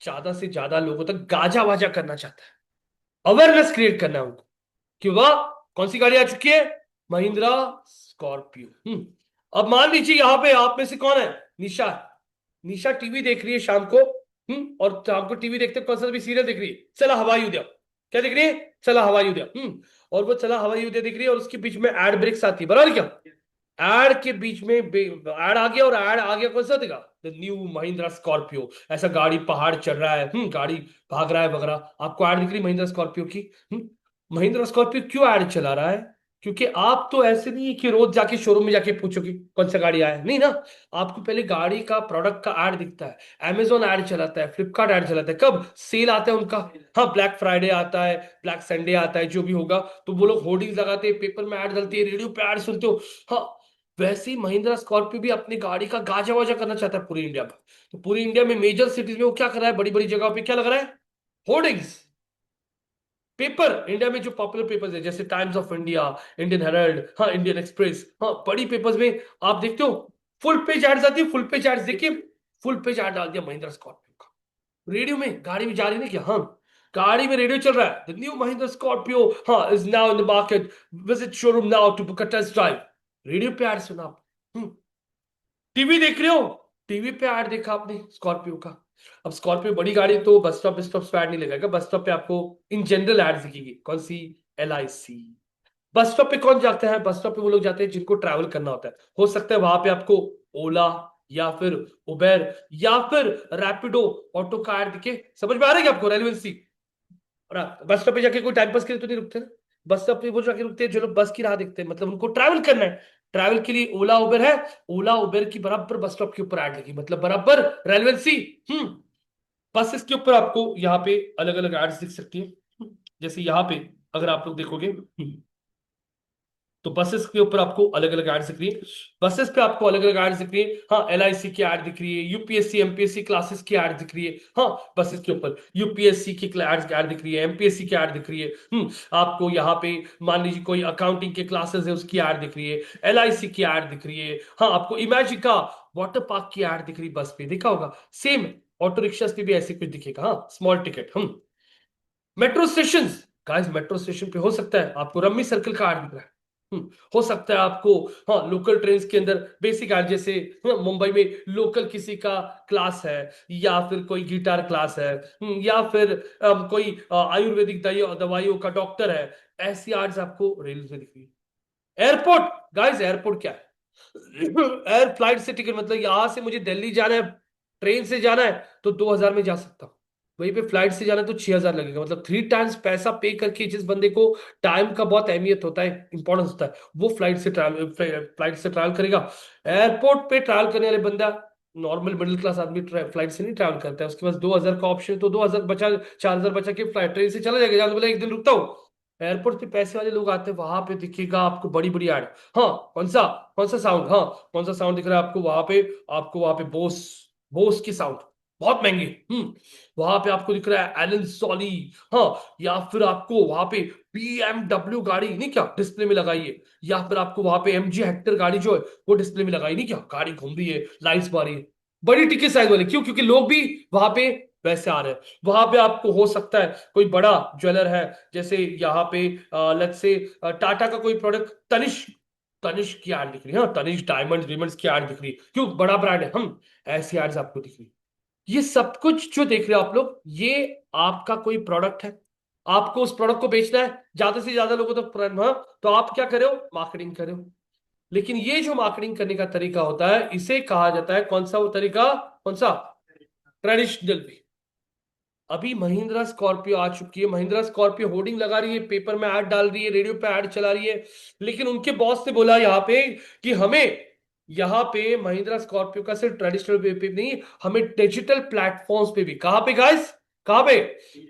Speaker 1: ज्यादा से ज्यादा लोगों तक गाजा वाजा करना चाहता है, अवेयरनेस क्रिएट करना है उनको कि वाह, कौन सी गाड़ी आ चुकी है? महिंद्रा स्कॉर्पियो। अब मान लीजिए यहाँ पे आप में से कौन है? निशा। निशा टीवी देख रही है शाम को, और शाम को टीवी देखते कौन सा भी सीरियल देख रही है, चला हवाई उदय। क्या देख रही है? चला हवाई उदय। और वो चला हवाई उदय देख रही है, और उसके बीच में एड ब्रेक्स आती है, बराबर क्या? एड के बीच में एड आ गया, और एड आ गया कौन सा देगा? The new Mahindra Scorpio. ऐसा गाड़ी पहाड़ चढ़ रहा है, गाड़ी भाग रहा है वगैरह, आपको एड दिख रही महिंद्रा स्कॉर्पियो की। महिंद्रा स्कॉर्पियो क्यों एड चला रहा है? क्योंकि आप तो ऐसे नहीं है कि रोज जाके शोरूम में जाके पूछोगे कौन सा गाड़ी आया है, नहीं ना। आपको पहले गाड़ी का, प्रोडक्ट का ऐड दिखता है। अमेजोन ऐड चलाता है, फ्लिपकार्ट ऐड चलाता है, कब सेल आता है उनका। हाँ, ब्लैक फ्राइडे आता है, ब्लैक संडे आता है, जो भी होगा, तो वो लोग होर्डिंग्स लगाते हैं, पेपर में ऐड डालती है, रेडियो पे ऐड सुनते हो। हाँ, वैसे ही महिंद्रा स्कॉर्पियो भी अपनी गाड़ी का गाजा वाजा करना चाहता है पूरी इंडिया पर। तो पूरी इंडिया में मेजर सिटीज में वो क्या कर रहा है, बड़ी बड़ी जगहों पे क्या लग रहा है, होर्डिंग्स। पेपर इंडिया में जो पॉपुलर पेपर्स है, जैसे times of India, Indian Herald, हाँ, इंडियन एक्सप्रेस, हाँ, बड़ी पेपर्स में आप देखते हो फुल पेज एड्स आती है। फुल पेज एड्स देखिए, फुल पेज एड डाल दिया महिंद्रा स्कॉर्पियो का। रेडियो में, गाड़ी में जा रही नहीं क्या, हाँ, गाड़ी में रेडियो चल रहा है, द न्यू महिंद्रा स्कॉर्पियो हाँ is now in the market, visit showroom now to book a test drive. Radio पे ऐड सुना आप। टीवी देख रहे हो, टीवी पे ऐड देखा आपने स्कॉर्पियो का। अब स्कॉर्पियो बड़ी गाड़ी, तो बस स्टॉप स्टॉप पे ऐड नहीं लगेगा, बस स्टॉप पे आपको इन जनरल ऐड दिखेगी। कौन सी, LIC। बस स्टॉप पे कौन जाते हैं, बस स्टॉप पे वो लोग जाते हैं जिनको ट्रैवल करना होता है। हो सकता है वहां पे आपको ओला, या फिर उबेर, या फिर रैपिडो, ऑटो का ऐड दिखे। समझ में आ रहा है कि आपको रेलिवेंसी। और बस स्टॉप पे जाके कोई टाइम पास के लिए तो नहीं रुकते ना। बस स्टॉप पे वो जाके रुकते हैं जो लोग बस की राह देखते हैं, मतलब उनको ट्रैवल करना है। ट्रैवल के लिए ओला उबेर है। ओला उबेर की बराबर बस स्टॉप के ऊपर ऐड लगी, मतलब बराबर रेलेवेंसी। हम्म बसेस के ऊपर आपको यहाँ पे अलग अलग एड्स दिख सकती है। जैसे यहाँ पे अगर आप लोग देखोगे, तो बसेस के ऊपर आपको अलग अलग एड्स दिख रही है। बसेस पे आपको अलग अलग एड्स दिख रही है। हाँ, LIC की एड दिख रही है, UPSC MPSC क्लासेस की एड दिख रही है। हाँ, बसेस के ऊपर UPSC की एड दिख रही है, MPSC की एड दिख रही है। आपको यहाँ पे मान लीजिए कोई अकाउंटिंग के क्लासेस है, उसकी एड दिख रही है। LIC की एड दिख रही है। हाँ, आपको इमेजिक का वाटर पार्क की एड दिख रही है, बस पे देखा होगा। सेम ऑटो रिक्शा पे भी ऐसे कुछ दिखेगा, हाँ, small ticket. Metro station, guys metro station पे हो सकता है आपको रम्मी सर्कल का ऐड दिख रहा है। हो सकता है आपको, हाँ, लोकल ट्रेन के अंदर बेसिक ऐड, जैसे मुंबई में लोकल किसी का क्लास है, या फिर कोई गिटार क्लास है, या फिर कोई आयुर्वेदिक दवाइयों का डॉक्टर है। ऐसी एड्स आपको रेल में दिख रही है। एयरपोर्ट, गाइस एयरपोर्ट क्या है, एयर फ्लाइट से टिकट, मतलब यहां से मुझे दिल्ली जाना है, ट्रेन से जाना है, तो 2,000 में जा सकता हूं। वहीं पे फ्लाइट से जाना है तो 6,000 लगेगा, मतलब 3 टाइम्स पैसा पे करके जिस बंदे को टाइम का बहुत अहमियत होता है, इंपॉर्टेंस होता है, वो फ्लाइट से ट्रैवल करेगा। एयरपोर्ट पे ट्रैवल करने वाले बंदा, नॉर्मल मिडिल क्लास आदमी फ्लाइट से नहीं ट्रैवल करता है, उसके पास 2,000 का ऑप्शन है, तो 2,000 बचा, 4,000 बचा के फ्लाइट ट्रेन से चला जाएगा, जहां बोला एक दिन रुकता हूँ। एयरपोर्ट पे पैसे वाले लोग आते हैं, वहां पे दिखेगा आपको बड़ी बड़ी एड। हाँ, कौन सा, कौन सा साउंड, हाँ, कौन सा साउंड दिख रहा है आपको वहां पे, आपको वहां पे बोस, बोस की साउंड, बहुत महंगी। वहां पे आपको दिख रहा है एलन सॉली। हाँ, या फिर आपको वहां पे BMW गाड़ी नहीं क्या डिस्प्ले में लगाई है, या फिर आपको वहां पे MG हेक्टर गाड़ी जो है वो डिस्प्ले में लगाई नहीं क्या, गाड़ी घूम रही है, लाइट्स मार रही है, बड़ी टिकट साइज वाली। क्यों, क्योंकि लोग भी वहां पे वैसे आ रहे हैं। वहां पे आपको हो सकता है कोई बड़ा ज्वेलर है, जैसे यहाँ पे लेट्स से टाटा का कोई प्रोडक्ट, तनिष्क, तनिष्क की एड दिख रही है। हाँ, तनिष्क डायमंड डायमंड्स की एड दिख रही है, क्यों, बड़ा ब्रांड है। हम ऐसी एड्स आपको दिख रही है। ये सब कुछ जो देख रहे हो आप लोग, ये आपका कोई प्रोडक्ट है, आपको उस प्रोडक्ट को बेचना है ज्यादा से ज्यादा लोगों तक। हाँ, तो आप क्या करे हो, मार्केटिंग करे हो। लेकिन ये जो मार्केटिंग करने का तरीका होता है, इसे कहा जाता है कौन सा वो तरीका, कौन सा, ट्रेडिशनल भी। अभी महिंद्रा स्कॉर्पियो आ चुकी है, महिंद्रा स्कॉर्पियो होर्डिंग लगा रही है, पेपर में ऐड डाल रही है, रेडियो पे ऐड चला रही है। लेकिन उनके बॉस ने बोला यहाँ पे कि हमें यहाँ पे महिंद्रा स्कॉर्पियो का सिर्फ ट्रेडिशनल वे पे नहीं, हमें डिजिटल प्लेटफॉर्म्स पे भी, कहाँ पे गाइस, कहाँ पे,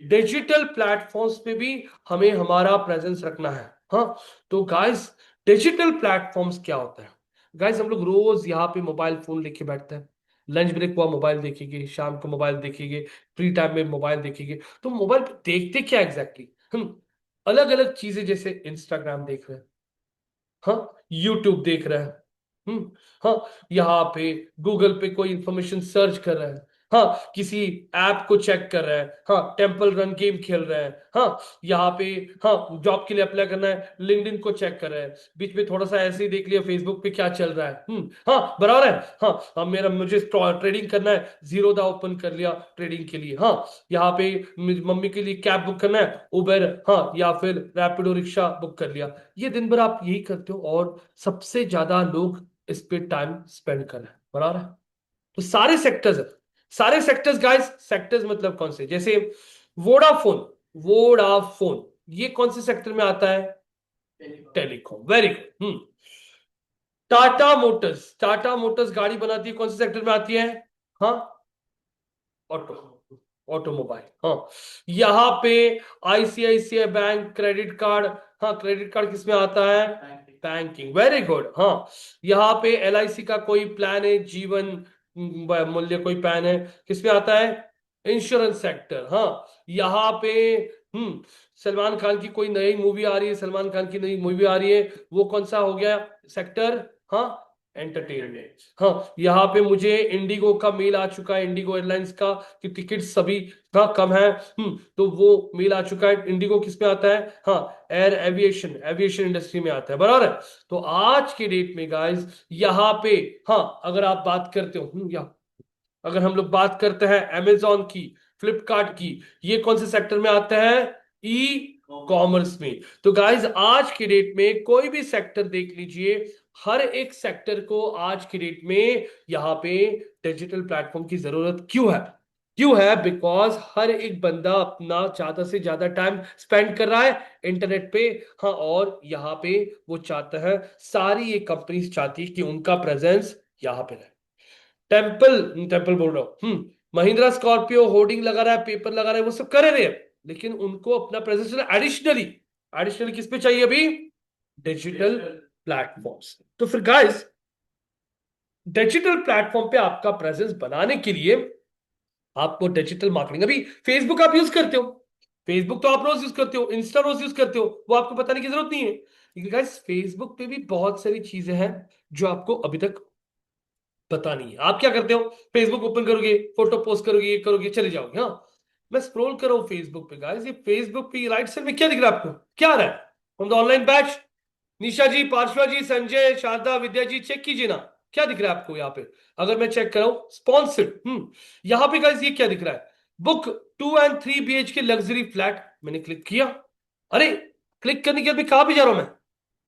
Speaker 1: डिजिटल प्लेटफॉर्म्स पे भी हमें हमारा प्रेजेंस रखना है। हाँ, तो गाइस डिजिटल प्लेटफॉर्म्स क्या होता है। गाइस हम लोग रोज यहाँ पे मोबाइल फोन लेके बैठते हैं, लंच ब्रेक हुआ मोबाइल देखेंगे, शाम को मोबाइल देखेंगे, फ्री टाइम में मोबाइल देखेंगे। तो मोबाइल पे देखते क्या एग्जैक्टली हम, अलग अलग चीजें, जैसे इंस्टाग्राम देख रहे हैं, हाँ, यूट्यूब देख रहे हैं, हाँ, यहाँ पे गूगल पे कोई इंफॉर्मेशन सर्च कर रहे हैं, हाँ, किसी ऐप को चेक कर रहे हैं, हाँ, टेम्पल रन गेम खेल रहे हैं, हाँ, यहाँ पे, हाँ, जॉब के लिए अप्लाई करना है, लिंक्डइन को चेक कर रहे हैं, बीच में थोड़ा सा ऐसे ही देख लिया फेसबुक पे क्या चल रहा है। हाँ, बराबर है। हाँ, मुझे ट्रेडिंग करना है, जीरोधा ओपन कर लिया ट्रेडिंग के लिए। हाँ, यहाँ पे मम्मी के लिए कैब बुक करना है, उबर, हाँ, या फिर रैपिडो रिक्शा बुक कर लिया। ये दिन भर आप यही करते हो, और सबसे ज्यादा लोग इस पे टाइम स्पेंड कर रहे हैं, बराबर है। तो सारे सेक्टर्स है, सारे सेक्टर्स गाइस, सेक्टर्स मतलब कौन से, जैसे वोडाफोन, वोडाफोन ये कौन से सेक्टर में आता है, telecom, very good. Tata Motors गाड़ी बनाती है, कौन से सेक्टर में आती है? हाँ, ऑटो, ऑटोमोबाइल। हाँ, यहाँ पे आईसीआईसीआई बैंक क्रेडिट कार्ड, हाँ क्रेडिट कार्ड किस में आता है? Banking, very good. हाँ, यहाँ पे एलआईसी का कोई प्लान है, जीवन मूल्य कोई प्लान है, किस में आता है? Insurance sector. हाँ, यहाँ पे सलमान खान की कोई नई मूवी आ रही है, सलमान खान की नई मूवी आ रही है, वो कौन सा हो गया सेक्टर? हाँ, एंटरटेनमेंट। हाँ, यहाँ पे मुझे इंडिगो का मेल आ चुका है, इंडिगो एयरलाइंस का, कि टिकट सभी का कम है। तो वो मेल आ चुका है। इंडिगो किस में आता है? हाँ, एयर एविएशन, एविएशन इंडस्ट्री में आता है, बराबर है। तो आज के डेट में गाइस यहाँ पे, हाँ अगर आप बात करते हो, या अगर हम लोग बात करते हैं अमेजोन की, फ्लिपकार्ट की, ये कौन से सेक्टर में आते हैं? ई कॉमर्स में। तो गाइज आज की डेट में कोई भी सेक्टर देख लीजिए, हर एक सेक्टर को आज की डेट में यहाँ पे डिजिटल प्लेटफॉर्म की जरूरत क्यों है? क्यों है? बिकॉज हर एक बंदा अपना ज्यादा से ज्यादा टाइम स्पेंड कर रहा है इंटरनेट पे। हाँ, और यहाँ पे वो चाहता है, सारी ये कंपनीज चाहती है कि उनका प्रेजेंस यहाँ पे रहे। टेम्पल टेम्पल बोल रहा हूं, महिंद्रा स्कॉर्पियो होर्डिंग लगा रहा है, पेपर लगा रहा है, वो सब कर रहे हैं, लेकिन उनको अपना प्रेजेंस एडिशनली, एडिशनली किस पे चाहिए अभी? Digital platforms. तो फिर गाइस, डिजिटल प्लेटफॉर्म पे आपका प्रेजेंस बनाने के लिए आपको डिजिटल मार्केटिंग, अभी फेसबुक आप यूज करते हो, फेसबुक तो आप रोज यूज करते हो, इंस्टा रोज यूज करते हो, वो आपको बताने की जरूरत नहीं है। लेकिन गाइस, फेसबुक पे भी बहुत सारी चीजें हैं जो आपको अभी तक पता नहीं है। आप क्या करते हो? फेसबुक ओपन करोगे, फोटो पोस्ट करोगे, ये करोगे, चले जाओगे। हाँ, मैं स्क्रॉल कर रहा हूँ फेसबुक पे गाइस, ये फेसबुक पे राइट साइड में क्या दिख रहा है आपको? क्या आ रहा है? From the online batch, Nisha ji, Parshva ji, Sanjay, Sharda, Vidya ji, check कीजिए ना, क्या दिख रहा है आपको यहाँ पे? अगर मैं चेक कर रहा हूँ स्पॉन्सर्ड, यहाँ पे गाइस ये क्या दिख रहा है? Book 2 and 3 BHK luxury flat, मैंने क्लिक किया। अरे, क्लिक करने के बाद मैं कहां पे जा रहा हूं मैं?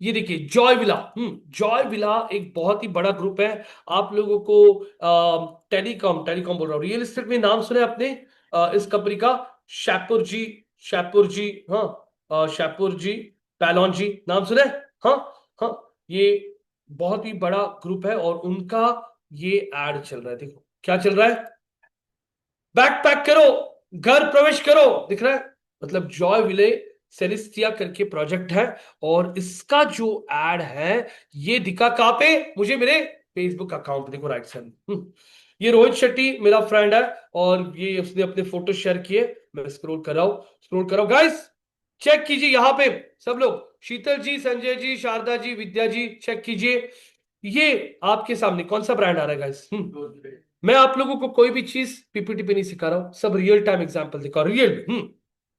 Speaker 1: ये देखिए, जॉय विला। जॉय विला एक बहुत ही बड़ा ग्रुप है। आप लोगों को टेलीकॉम, टेलीकॉम बोल रहा हूँ, रियल एस्टेट में नाम सुने आपने इस कंपनी का? शाहपुर जी, शाहपुर जी, हाँ शाहपुर जी, पैलॉन जी, नाम सुने? हाँ, हाँ, ये बहुत ही बड़ा ग्रुप है, और उनका ये एड चल रहा है, देखो क्या चल रहा है? बैग पैक करो, घर प्रवेश करो, दिख रहा है? मतलब जॉय विले सेलेस्टिया करके प्रोजेक्ट है, और इसका जो एड है, ये दिखा कहां पे मुझे? मेरे फेसबुक अकाउंट पे, देखो राइट साइड। ये रोहित शेट्टी मेरा फ्रेंड है, और ये उसने अपने फोटो शेयर किए। मैं स्क्रॉल कर रहा हूं, स्क्रॉल कर रहा हूं गाइस, चेक कीजिए यहाँ पे सब लोग, शीतल जी, संजय जी, शारदा जी, विद्या जी, चेक कीजिए। ये आपके सामने कौन सा ब्रांड आ रहा है गाइस? मैं आप लोगों को कोई भी चीज पीपीटी पे नहीं सिखा रहा हूं, सब रियल टाइम एग्जांपल दिखा रहा हूं, रियल में।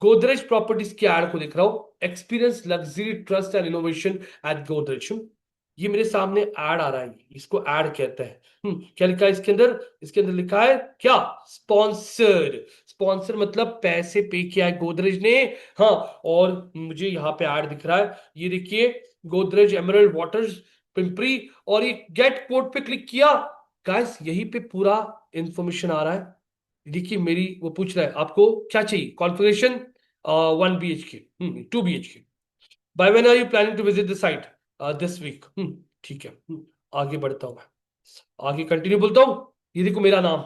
Speaker 1: गोदरेज प्रॉपर्टीज की एड को दिख रहा हूं, experience luxury trust and innovation at Godrej. ये मेरे सामने ऐड आ रहा है, इसको ऐड कहते हैं। क्या लिखा है इसके अंदर? इसके अंदर लिखा है क्या? स्पॉन्सर्ड। स्पॉन्सर मतलब पैसे पे किया है गोदरेज ने। हाँ, और मुझे यहाँ पे ऐड दिख रहा है, ये देखिए, गोदरेज एमरल्ड वाटर्स पिंपरी, और ये गेट कोड पे क्लिक किया गाइस, यहीं पे पूरा इंफॉर्मेशन आ रहा है। देखिए, मेरी वो पूछ रहा है आपको क्या चाहिए, configuration 1 BHK, 2 BHK, by when are you planning to visit the site? This week. ठीक है। आगे बढ़ता हूं मैं, आगे कंटिन्यू बोलता हूं। ये देखो, मेरा नाम,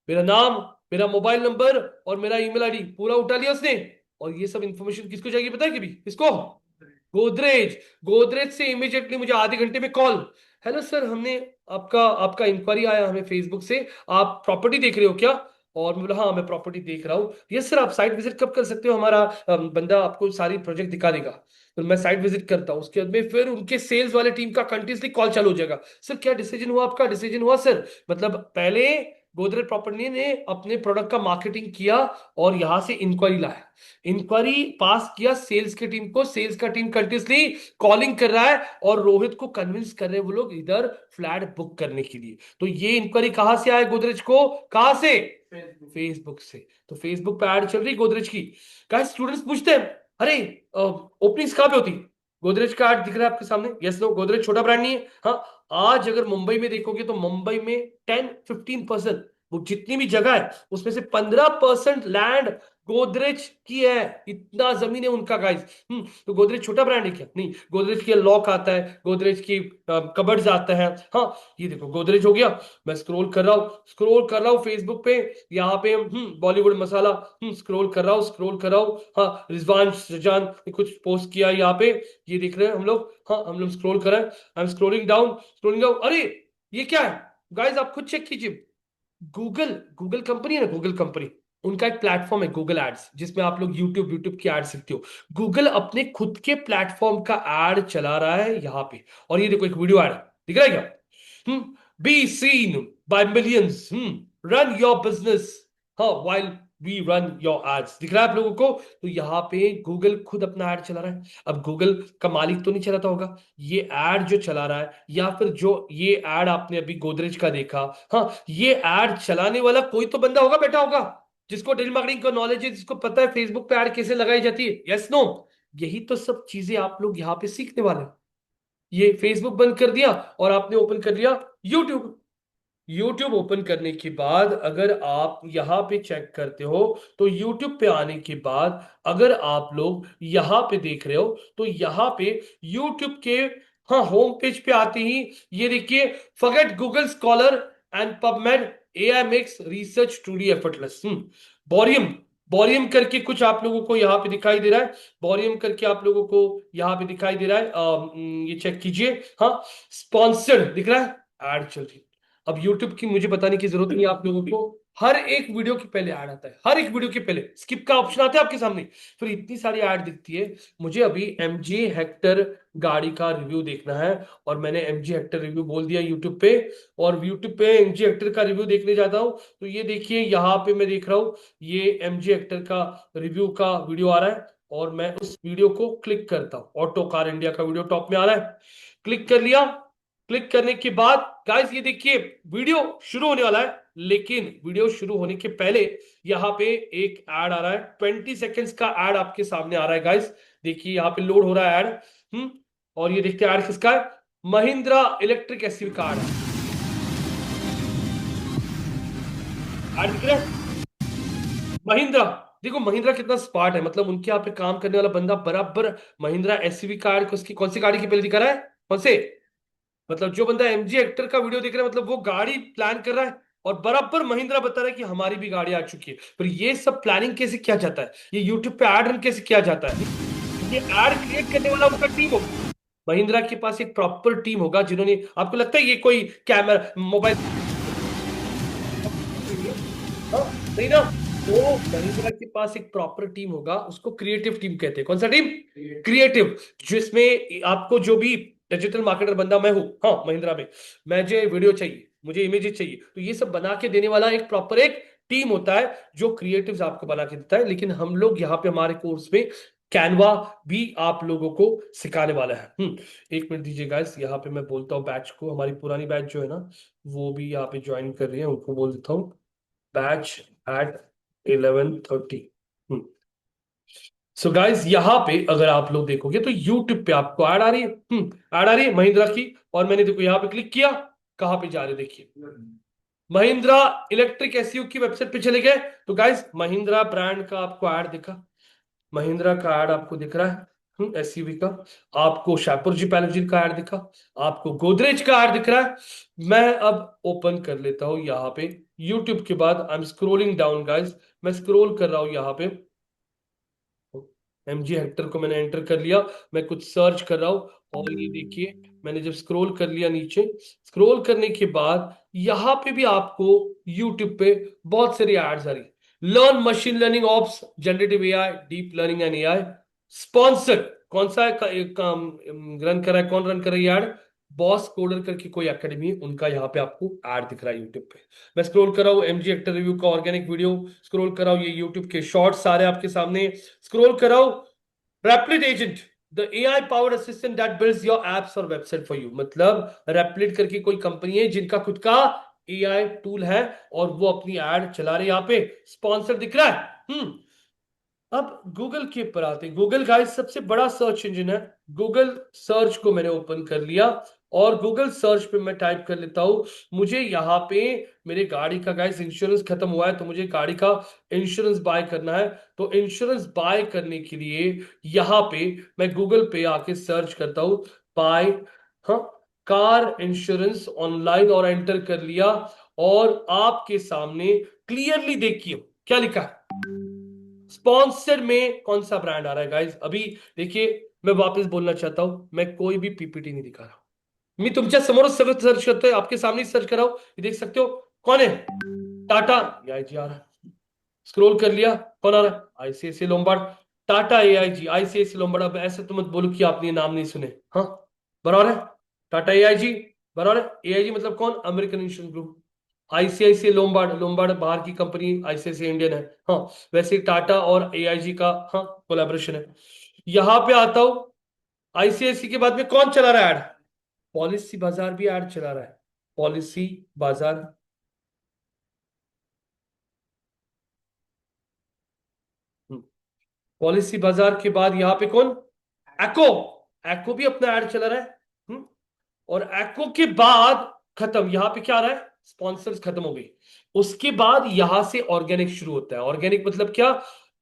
Speaker 1: मेरा नाम, मेरा मोबाइल नंबर, और मेरा ईमेल आईडी पूरा उठा लिया उसने। और ये सब इंफॉर्मेशन किसको चाहिए पता है? कि भी किसको? गोदरेज। गोदरेज से इमीडिएटली मुझे आधे घंटे में कॉल, हेलो सर, हमने आपका आपका इंक्वायरी आया हमें फेसबुक से, आप प्रॉपर्टी देख रहे हो क्या? और मैं बोला हाँ, मैं प्रॉपर्टी देख रहा हूँ। यस सर, आप साइट विजिट कब कर सकते हो? हमारा बंदा आपको सारी प्रोजेक्ट दिखा देगा। तो मैं साइट विजिट करता हूँ, उसके बाद में फिर उनके सेल्स वाले टीम का कंटिन्यूसली कॉल चालू हो जाएगा। सर क्या डिसीजन हुआ आपका? डिसीजन हुआ सर, मतलब पहले गोदरेज प्रॉपर्टी ने अपने प्रोडक्ट का मार्केटिंग किया, और यहां से इंक्वायरी लाया, इंक्वायरी पास किया सेल्स की टीम को, सेल्स का टीम कंटिन्यूसली कॉलिंग कर रहा है, और रोहित को कन्विंस कर रहे हैं वो लोग इधर फ्लैट बुक करने के लिए। तो ये इंक्वायरी कहां से आए गोदरेज को? कहां से? फेसबुक से। तो फेसबुक पे ऐड चल रही गोदरेज की। गाइस, स्टूडेंट्स पूछते हैं, अरे ओपनिंग्स कहां पे होती? गोदरेज का ऐड दिख रहा है आपके सामने, यस नो? गोदरेज छोटा ब्रांड नहीं है। हाँ, आज अगर मुंबई में देखोगे तो मुंबई में 10-15% वो जितनी भी जगह है उसमें से 15% लैंड गोदरेज की है। इतना जमीन है उनका गाइस। तो गोदरेज छोटा ब्रांड है क्या? नहीं, गोदरेज की लॉक आता है, गोदरेज की कबर्ड्स आता है। हाँ, ये देखो गोदरेज हो गया। मैं स्क्रॉल कर रहा हूँ फेसबुक पे। यहाँ पे बॉलीवुड मसाला स्क्रॉल कर रहा हूँ। हाँ, रिजवान रजान ने कुछ पोस्ट किया यहाँ पे, ये देख रहे हैं हम लोग। हाँ, हम लोग स्क्रॉल कर रहे हैं। I am scrolling down. अरे, ये क्या है गाइस? आप खुद चेक कीजिए। गूगल गूगल कंपनी है ना, गूगल कंपनी, उनका एक प्लेटफॉर्म है गूगल एड्स, जिसमें आप लोग यूट्यूब यूट्यूब की एड सकते हो। गूगल अपने खुद के प्लेटफॉर्म का एड चला रहा है यहाँ पे। और ये देखो, एक वीडियो एड दिख रहा है क्या? Be seen by millions, run your business, हाँ, while we run your ads, दिख रहा है आप लोगों को? तो यहाँ पे गूगल खुद अपना एड चला रहा है। अब गूगल का मालिक तो नहीं चलाता होगा ये एड जो चला रहा है, या फिर जो ये एड आपने अभी गोदरेज का देखा, हाँ, ये एड चलाने वाला कोई तो बंदा होगा, बैठा होगा, जिसको डिजिटल मार्केटिंग का नॉलेज है, जिसको पता है फेसबुक पे एड कैसे लगाई जाती है। Yes no? यही तो सब चीजें आप लोग यहाँ पे सीखने वाले हैं। ये फेसबुक बंद कर दिया और आपने ओपन कर लिया यूट्यूब। यूट्यूब ओपन करने के बाद अगर आप यहां पे चेक करते हो, तो यूट्यूब पे आने के बाद अगर आप लोग यहां पे देख रहे हो, तो यहां पे यूट्यूब के, हाँ, होम पेज पे आते ही ये देखिए, forget Google scholar and PubMed, AI makes research truly effortless. Bohrium bohrium करके कुछ आप लोगों को यहाँ पे दिखाई दे रहा है। बोरियम करके आप लोगों को यहाँ पे दिखाई दे रहा है। ये चेक कीजिए। हाँ, स्पॉन्सर्ड दिख रहा है, एड चल रही है। अब YouTube की मुझे बताने की जरूरत नहीं है आप लोगों को। हर एक वीडियो के पहले ऐड आता है, हर एक वीडियो के पहले स्किप का ऑप्शन आता है आपके सामने। फिर इतनी सारी ऐड दिखती है। मुझे अभी MG हेक्टर गाड़ी का रिव्यू देखना है, और मैंने MG हेक्टर रिव्यू बोल दिया यूट्यूब पे। और यूट्यूब पे MG हेक्टर का रिव्यू देखने जाता हूँ, तो ये देखिए यहाँ पे मैं देख रहा हूँ, ये MG हेक्टर का रिव्यू का वीडियो आ रहा है। और मैं उस वीडियो को क्लिक करता हूँ, ऑटो कार इंडिया का वीडियो टॉप में आ रहा है। क्लिक कर लिया। क्लिक करने के बाद गाइस ये देखिए, वीडियो शुरू होने वाला है। लेकिन वीडियो शुरू होने के पहले यहाँ पे एक ऐड आ रहा है, 20 सेकेंड्स का ऐड आपके सामने आ रहा है गाइस। देखिए यहाँ पे लोड हो रहा है ऐड। और ये देखते हैं ऐड किसका है। महिंद्रा इलेक्ट्रिक एसयूवी का ऐड दिख रहा है। महिंद्रा, देखो महिंद्रा कितना स्मार्ट है, मतलब उनके यहाँ पे काम करने वाला बंदा बराबर महिंद्रा एसयूवी का ऐड उसकी कौन सी गाड़ी की पहले दिखा रहा है, कौन से, मतलब जो बंदा MG हेक्टर का वीडियो देख रहा है, मतलब वो गाड़ी प्लान कर रहा है, और बराबर महिंद्रा बता रहा है कि हमारी भी गाड़ी आ चुकी है। पर ये सब प्लानिंग कैसे किया जाता है, ये यूट्यूब पे ऐड रन कैसे किया जाता है? ये ऐड क्रिएट करने वाला उनका टीम होगा। महिंद्रा के पास एक प्रॉपर टीम होगा, जिन्होंने, आपको लगता है ये कोई कैमरा मोबाइल, हाँ, नहीं ना? तो महिंद्रा के पास एक प्रॉपर टीम होगा, उसको क्रिएटिव टीम कहते हैं। कौन सा टीम? क्रिएटिव। जिसमें आपको जो भी डिजिटल मार्केटर बंदा मैं हूं, हाँ, महिंद्रा में, मुझे वीडियो चाहिए, मुझे इमेजेस चाहिए, तो ये सब बना के देने वाला एक प्रॉपर एक टीम होता है, जो क्रिएटिव्स आपको बना के देता है। लेकिन हम लोग यहाँ पे हमारे कोर्स में कैनवा भी आप लोगों को सिखाने वाला है। 1 मिनट दीजिए गाइस, यहाँ पे मैं बोलता हूँ बैच को, हमारी पुरानी बैच जो है ना, वो भी यहाँ पे ज्वाइन कर रही है, उनको बोल देता हूँ बैच एट 11:30। सो गाइस, यहाँ पे अगर आप लोग देखोगे तो यूट्यूब पे आपको ऐड आ रही है, ऐड आ रही है महिंद्रा की। और मैंने देखो यहाँ पे क्लिक किया, कहाँ पे जा रहे देखिए, महिंद्रा इलेक्ट्रिक एसयू की वेबसाइट पे चले गए। तो गाइस, महिंद्रा ब्रांड का आपको ऐड दिखा, महिंद्रा का ऐड आपको दिख रहा है, एसयूवी का। आपको शाहपुर पैलेजी का ऐड दिखा, आपको गोदरेज का ऐड दिख रहा है। मैं अब ओपन कर लेता हूं यहाँ पे यूट्यूब के बाद, I am scrolling down guys, मैं स्क्रोल कर रहा हूं यहाँ पे। MG हेक्टर को मैंने एंटर कर लिया, मैं कुछ सर्च कर रहा हूं। और ये देखिए, मैंने जब स्क्रॉल कर लिया नीचे, स्क्रॉल करने के बाद यहाँ पे भी आपको यूट्यूब पे बहुत सारी एड्स आ रही। Learn machine learning ops, generative AI, deep learning and AI, sponsored. कौन सा काम रन कर रहा है, कौन रन कर रहा है ये ऐड? बॉस कोडर करके कोई एकेडमी है, उनका यहाँ पे आपको ऐड दिख रहा है यूट्यूब पे। मैं स्क्रॉल कर रहा हूँ, MG एक्टर रिव्यू का ऑर्गेनिक वीडियो स्क्रॉल कर रहा हूँ, ये यूट्यूब के शॉर्ट्स सारे आपके सामने स्क्रॉल कर रहा हूँ। Replit agent, the AI powered assistant that builds your apps और वेबसाइट फॉर यू, मतलब रैप्लिड करके कोई कंपनी है जिनका खुद का AI टूल है, और वो अपनी एड चला रहे यहाँ पे। स्पॉन्सर दिख रहा है। अब गूगल के ऊपर आते हैं। गूगल गाइस सबसे बड़ा सर्च इंजन है। गूगल सर्च को मैंने ओपन कर लिया और गूगल सर्च पे मैं टाइप कर लेता हूं, मुझे यहाँ पे मेरे गाड़ी का गाइस इंश्योरेंस खत्म हुआ है, तो मुझे गाड़ी का इंश्योरेंस बाय करना है। तो इंश्योरेंस बाय करने के लिए यहाँ पे मैं गूगल पे आके सर्च करता हूं, बाय, हाँ, कार इंश्योरेंस ऑनलाइन, और एंटर कर लिया। और आपके सामने क्लियरली देखिए क्या लिखा है, स्पॉन्सर में कौन सा ब्रांड आ रहा है गाइस अभी। देखिए, मैं वापस बोलना चाहता हूं, मैं कोई भी पीपीटी नहीं दिखा रहा। मैं तुमच्या समोर सर्च करते हैं, आपके सामने सर्च कर रहा हूं, ये देख सकते हो कौन है, टाटा एआईजी आ रहा है। स्क्रॉल कर लिया, कौन आ रहा है, ICICI Lombard. Tata AIG, ICICI Lombard. अब ऐसे तो मत बोलो कि आपने ये नाम नहीं सुने, हाँ, बराबर है। टाटा एआईजी, बराबर है। एआईजी मतलब कौन, American insurance group. ICICI Lombard, Lombard बाहर की कंपनी, आईसीआईसीआई इंडियन है, हाँ। वैसे टाटा और एआईजी का, हाँ, कोलैबोरेशन है। यहां पे आता हूं, आईसीआईसी के बाद में कौन चला रहा है ऐड, पॉलिसी बाजार भी ऐड चला रहा है। पॉलिसी बाजार, पॉलिसी बाजार के बाद यहां पे कौन, एक्ो, एक्ो भी अपना ऐड चला रहा है। और एक्ो के बाद खत्म, यहां पे क्या आ रहा है, स्पॉन्सर्स खत्म हो गई। उसके बाद यहां से ऑर्गेनिक शुरू होता है। ऑर्गेनिक मतलब क्या,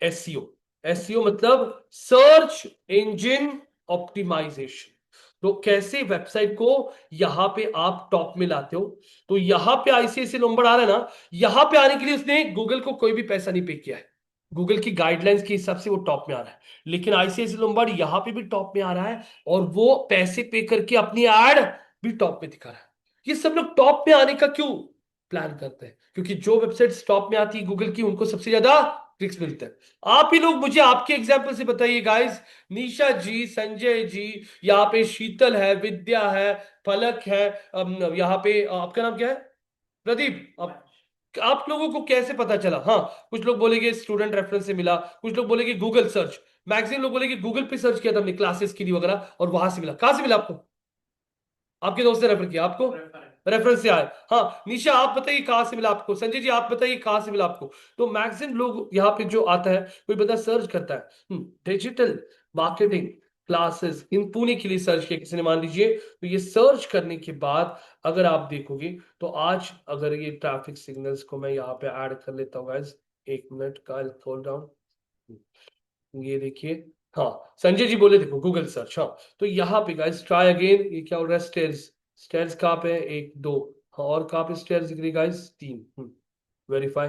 Speaker 1: एसईओ। एसईओ मतलब सर्च इंजन ऑप्टिमाइजेशन। तो कैसे वेबसाइट को यहां पे आप टॉप में लाते हो। तो यहां पे आईसीआईसीआई नंबर आ रहा है ना, यहां पे आने के लिए उसने गूगल को कोई भी पैसा नहीं पे किया है। गूगल की गाइडलाइंस के हिसाब से वो टॉप में आ रहा है। लेकिन आईसीआईसीआई लोम्बार्ड यहां पे भी टॉप में आ रहा है, और वो पैसे पे करके अपनी एड भी टॉप में दिखा रहा है। ये सब लोग टॉप में आने का क्यों प्लान करते हैं, क्योंकि जो वेबसाइट टॉप में आती है गूगल की, उनको सबसे ज्यादा क्लिक्स मिलते हैं। आप ही लोग मुझे आपके एग्जाम्पल से बताइए गाइस, निशा जी, संजय जी, यहाँ पे शीतल है, विद्या है, फलक है, यहाँ पे आपका नाम क्या है, प्रदीप। आप लोगों को कैसे पता चला, हाँ। कुछ लोग बोलेंगे स्टूडेंट रेफरेंस से मिला, कुछ लोग बोलेंगे गूगल सर्च, मैक्सिमम लोग बोलेंगे गूगल पे सर्च किया था हमने क्लासेस के लिए वगैरह, और वहां से मिला। कहां से मिला आपको, आपके दोस्त ने रेफर किया आपको, रेफरेंस से आए, हाँ। निशा आप बताइए कहां से मिला आपको, संजय जी आप बताइए कहां से मिला आपको। तो मैक्सिमम लोग यहाँ पे जो आता है, कोई बंदा सर्च करता है digital marketing classes in Pune के लिए सर्च किया किसी ने, मान लीजिए। तो ये सर्च करने के बाद अगर आप देखोगे, तो आज अगर ये ट्रैफिक सिग्नल्स को मैं यहाँ पे ऐड कर लेता हूँ गाइस, एक मिनट का होल्ड डाउन, ये देखिए, हाँ। संजय जी बोले देखो गूगल सर्च, हाँ। तो यहाँ पे गाइस ट्राई अगेन, ये क्या हो रहा है, स्टेयर्स, स्टेयर्स कहाँ पे है, एक दो, हाँ। और कहाँ पे स्टेयर्स दिख रही गाइस, तीन, वेरीफाई।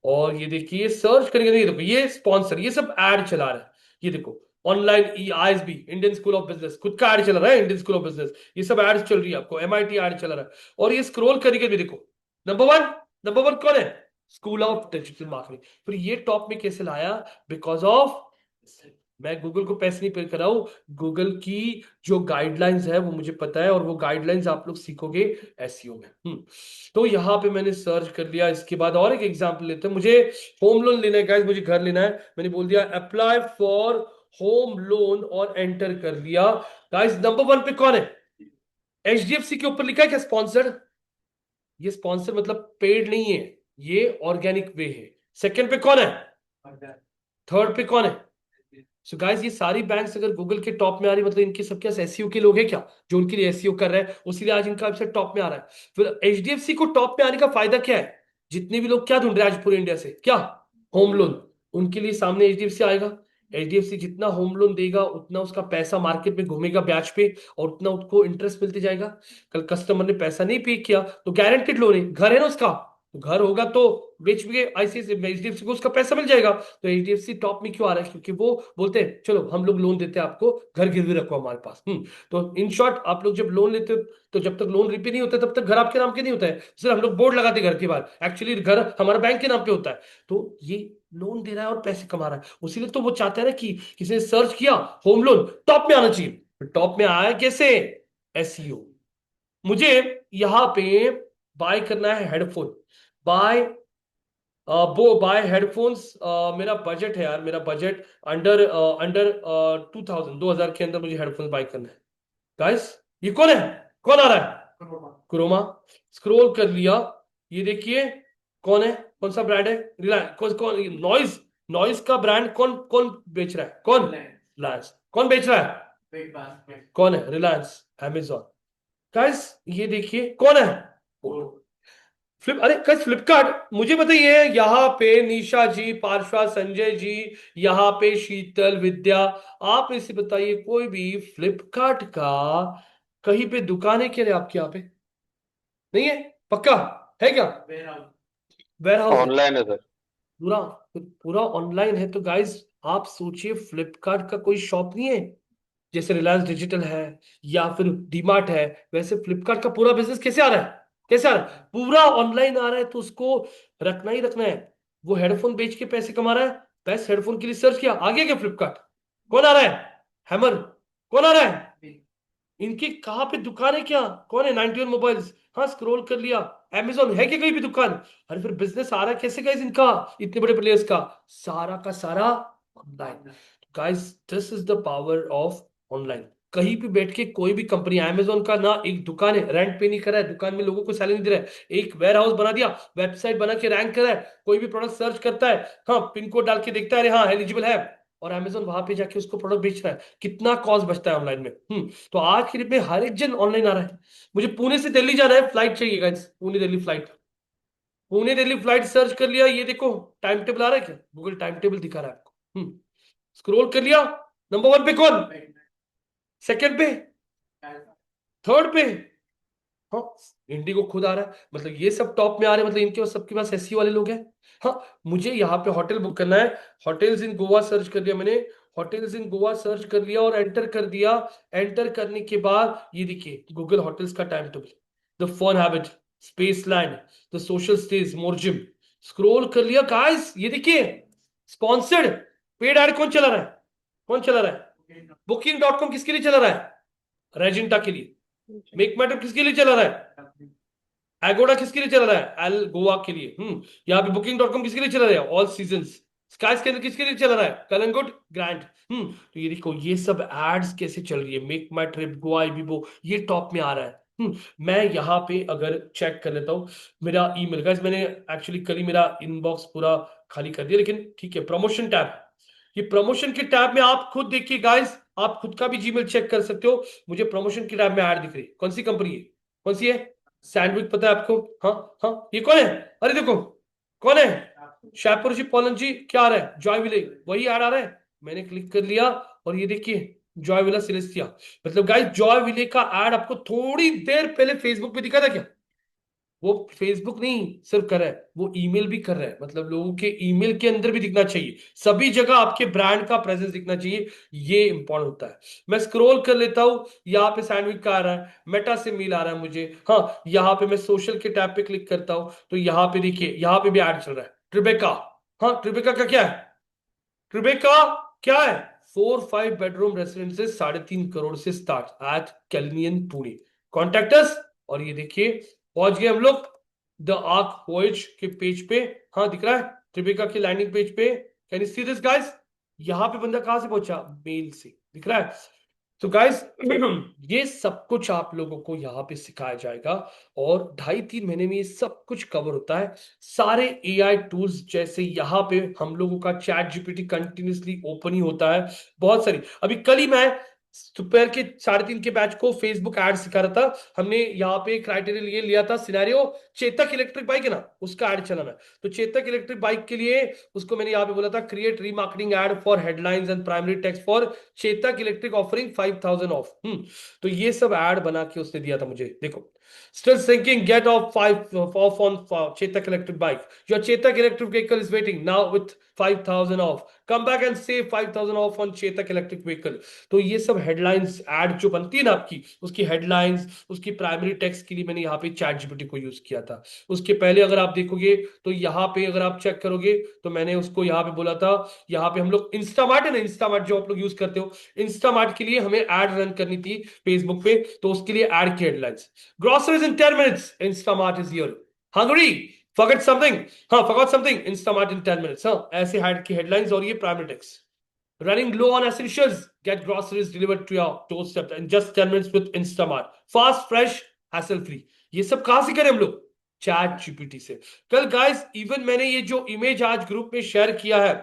Speaker 1: और ये देखिए सर्च करेंगे, ये देखो ये स्पॉन्सर, ये सब ऐड चला रहा है। ये देखो online E ISB, Indian school of business, खुद का ऐड चला रहा है, इंडियन स्कूल ऑफ बिजनेस, ये सब ऐड चल रही है आपको, एमआईटी ऐड चला रहा है। और ये स्क्रॉल करके भी देखो, नंबर वन, नंबर वन कौन है, स्कूल ऑफ डिजिटल मार्केटिंग। फिर ये टॉप में कैसे लाया, बिकॉज ऑफ, मैं गूगल को पैसे नहीं पे कर रहा हूं, गूगल की जो गाइडलाइंस है वो मुझे पता है, और वो गाइडलाइंस आप लोग सीखोगे एसईओ में। तो यहां पे मैंने सर्च कर लिया। इसके बाद और एक एग्जांपल लेते हैं, मुझे होम लोन लेना है गाइस, मुझे घर लेना है। मैंने बोल दिया अप्लाई फॉर होम लोन और एंटर कर दिया। गाइस नंबर वन पे कौन है, एचडीएफसी के ऊपर लिखा है क्या, स्पॉन्सर्ड। ये स्पॉन्सर मतलब पेड नहीं है, ये ऑर्गेनिक वे है। सेकंड पे कौन है, थर्ड पे कौन है। सो गाइस ये सारी बैंक्स अगर गूगल के टॉप में आ रही, मतलब इनके सबके एसईओ के लोग हैं क्या, जो उनके लिए एसईओ कर रहे हैं, उसीलिए आज इनका वेबसाइट टॉप में आ रहा है। फिर एचडीएफसी को टॉप में आने का फायदा क्या है, जितने भी लोग क्या ढूंढ रहे हैं आज पूरे इंडिया से, क्या, होम लोन, उनके लिए सामने एचडीएफसी आएगा। एचडीएफसी जितना होम लोन देगा, उतना उसका पैसा मार्केट में घूमेगा ब्याज पे, और उतना उसको इंटरेस्ट मिलते जाएगा। कल कस्टमर ने पैसा नहीं पे किया तो गारंटेड लोन है, घर है ना उसका, तो घर होगा तो बेच के आईसीआईसी एचडीएफसी को उसका पैसा मिल जाएगा। तो एचडीएफसी टॉप में क्यों आ रहा है, क्योंकि वो बोलते हैं चलो हम लोग लोन देते हैं आपको, घर गिरवी रखो हमारे पास। तो इन शॉर्ट आप लोग जब लोन लेते हो, तो जब तक लोन रिपे नहीं होता तब तक घर आपके नाम के नहीं होता है, सिर्फ हम लोग बोर्ड लगाते हैं घर के बाहर, एक्चुअली घर हमारा बैंक के नाम पे होता है। तो ये लोन दे रहा है और पैसे कमा रहा है, उसीलिए तो वो चाहते हैं ना कि किसी ने सर्च किया होम लोन टॉप में आना चाहिए। टॉप में आया कैसे, एसईओ। मुझे यहां पे बाय करना है हेडफोन, बाय, वो बाय हेडफोन्स। मेरा बजट है यार, मेरा बजट अंडर अंडर 2000, 2000 के अंदर मुझे हेडफोन्स बाय करना है। गाइस ये कौन है, कौन आ रहा है, क्रोमा। स्क्रॉल कर लिया, ये देखिए कौन है, कौन सा ब्रांड है, रिलायंस, कौन कौन, नॉइज, नॉइस का ब्रांड कौन कौन बेच रहा है? कौन? रिलायंस। कौन बेच रहा है? कौन है? रिलायंस, amazon। गाइस ये देखिए कौन है? अरे गाइस फ्लिपकार्ट। मुझे बताइए, यहाँ पे निशा जी, पार्श्वा, संजय जी, यहाँ पे शीतल, विद्या, आप इसे बताइए कोई भी फ्लिपकार्ट का कहीं पे दुकान है क्या रे आपके यहाँ पे? नहीं है? पक्का? है क्या? वेयर हाउस है?
Speaker 2: ऑनलाइन है सर।
Speaker 1: पूरा? पूरा ऑनलाइन है तो गाइस आप सोचिए फ्लिपकार्ट का कोई शॉप नहीं है? जैसे रिलायंस डिजिटल है या फिर डीमार्ट है, वैसे फ्लिपकार्ट का पूरा बिजनेस कैसे आ रहा है? कैसे आ रहा है? पूरा ऑनलाइन आ रहा है, तो उसको रखना ही रखना है। वो हेडफोन बेच के पैसे कमा रहा है, बेस्ट हेडफोन के लिए सर्च किया, आ गया क्या फ्लिपकार्ट? कौन आ रहा है? हैमर। कौन आ रहा है? इनकी कहाँ पे दुकान है क्या? कौन है? 91 मोबाइल्स। हाँ, स्क्रॉल कर लिया। अमेजोन है क्या कहीं भी दुकान? अरे फिर बिजनेस आ रहा है कैसे गाइस इनका, इतने बड़े प्लेयर्स का? सारा का सारा online. Guys this is the power of online. कहीं भी बैठ के कोई भी कंपनी, अमेजोन का ना एक दुकान है, रेंट पे नहीं कर रहा है, दुकान में लोगों को सैलरी नहीं दे रहा है, एक वेयर हाउस बना दिया, वेबसाइट बना के रैंक कर रहा है, कोई भी प्रोडक्ट सर्च करता है, हाँ पिन कोड डाल के देखता है, अरे हाँ एलिजिबल है, और अमेजोन वहां पे जाके उसको प्रोडक्ट बेच रहा है। कितना कॉस्ट बचता है ऑनलाइन में। तो आज के डेट में हर एक जन ऑनलाइन आ रहा है। मुझे पुणे से दिल्ली जाना है, फ्लाइट चाहिए guys, Pune Delhi flight. Pune Delhi flight search कर लिया, ये देखो टाइम टेबल आ रहा है क्या? गूगल टाइम टेबल दिखा रहा है आपको। स्क्रॉल कर लिया, नंबर वन पे कौन? सेकंड पे? थर्ड पे? हाँ, इंडिगो खुद आ रहा है, मतलब ये सब टॉप में आ रहे हैं, मतलब इनके पास, सबके पास एसी वाले लोग हैं। हाँ, मुझे यहाँ पे होटल बुक करना है, होटल्स इन गोवा सर्च कर लिया मैंने, होटल्स इन गोवा सर्च कर लिया और एंटर कर दिया। एंटर करने के बाद ये देखिए गूगल होटल्स का time table, the fun habit, space land, the social stage, more gym. Scroll कर लिया गाइस, ये देखिए स्पॉन्सर्ड, पेड ऐड कौन चला रहा है? कौन चला रहा है? Booking.com किसके लिए चला रहा है? रेजिंटा के लिए। मेक मैटर किसके लिए चला रहा है? एगोडा किसके लिए चल रहा है? एल गोवा के लिए। यहाँ पे Booking.com किसके लिए चल रहा है? All seasons. स्काई स्कैनर किसके लिए चल रहा है? कलंगुट, ग्रैंड। तो ये देखो ये सब एड्स कैसे चल रही है, मेक माई ट्रिप, गोवा बिबो, ये टॉप में आ रहा है। मैं यहाँ पे अगर चेक कर लेता हूँ मेरा ईमेल, गाइस मैंने एक्चुअली कल ही मेरा इनबॉक्स पूरा खाली कर दिया, लेकिन ठीक है, प्रमोशन टैब, ये प्रमोशन के टैब में आप खुद देखिए गाइस, आप खुद का भी जीमेल चेक कर सकते हो। मुझे प्रमोशन के टैब में ऐड दिख रही है, कौन सी कंपनी है? कौन सी है? सैंडविच, पता है आपको? हाँ हाँ, ये कौन है? अरे देखो कौन है? शाहपुर जी, पॉलन जी, क्या आ रहा है? जॉय विले, वही ऐड आ रहा है। मैंने क्लिक कर लिया और ये देखिए जॉय विला सिलेस्टिया। मतलब गाइस जॉय विले का ऐड आपको थोड़ी देर पहले फेसबुक पे दिखा था क्या? वो फेसबुक नहीं सिर्फ कर रहा है, वो ईमेल भी कर रहा है, मतलब लोगों के ईमेल के अंदर भी दिखना चाहिए, सभी जगह आपके ब्रांड का प्रेजेंस दिखना चाहिए, ये इंपॉर्टेंट होता है। मैं स्क्रॉल कर लेता हूं, यहाँ पे सैंडविच का आ रहा है, मेटा से मेल आ रहा है मुझे। हाँ, यहाँ पे मैं सोशल के टैब पे क्लिक करता हूं तो यहाँ पे देखिए, यहाँ पे भी ऐड चल रहा है, ट्रिबेका। हाँ, ट्रिबेका का क्या है? ट्रिबेका क्या है? 4-5 बेडरूम रेसिडेंसेस, 3.5 करोड़ से स्टार्ट एट कैलनियन पुणे, कॉन्टेक्टस। और ये देखिए पहुंच गए हम लोग द आर्क वॉयज के पेज पे। हाँ दिख रहा है ट्रिबेका की लैंडिंग पेज पे, can you see this guys? यहाँ पे बंदा कहां से पहुंचा? मेल से, दिख रहा है? तो गाइस ये सब कुछ आप लोगों को यहाँ पे सिखाया जाएगा, और 2.5-3 महीने में ये सब कुछ कवर होता है। सारे एआई टूल्स, जैसे यहाँ पे हम लोगों का चैट जीपीटी कंटिन्यूसली ओपन ही होता है, बहुत सारी। अभी कल ही मैं दोपहर के 3:30 के बैच को फेसबुक एड सिखा रहा था, हमने यहाँ पे क्राइटेरिया लिए लिया था सिनेरियो, चेतक इलेक्ट्रिक बाइक है ना, उसका एड चलाना है। तो चेतक इलेक्ट्रिक बाइक के लिए उसको मैंने यहाँ पे बोला था, create remarketing ad for headlines and primary text for Chetak electric offering 5,000 off. तो ये सब ऐड बना के उसने दिया था मुझे, देखो। Still thinking, get off 5 off on Chetak electric bike. Your Chetak electric vehicle is waiting now with 5,000 off. Come back and save 5,000 off on Chetak electric vehicle. तो ये सब हेडलाइंस ऐड जो बनती है ना आपकी, उसकी हेडलाइंस, उसकी प्राइमरी टेक्स्ट के लिए मैंने यहाँ पे चैट जीपीटी को यूज किया था। उसके पहले अगर आप देखोगे तो यहाँ पे अगर आप चेक करोगे तो मैंने उसको यहाँ पे बोला था, यहाँ पे हम लोग इंस्टामार्ट है ना, इंस्टामार्ट जो आप लोग यूज करते हो, इंस्टामार्ट के लिए हमें एड रन करनी थी फेसबुक पे, तो उसके लिए एड की headlines, groceries in 10 minutes, Instamart is here. Hungry? Forget something? हाँ, forgot something? Instamart in 10 minutes. हाँ, ऐसे हेड की हेडलाइंस और ये primary text. Running low on essentials, get groceries delivered to your doorstep in just 10 minutes with Instamart. Fast, fresh, hassle free. ये सब कहां से करें हम लोग? चैट जीपीटी से। कल गाइस इवन मैंने ये जो इमेज आज ग्रुप में शेयर किया है,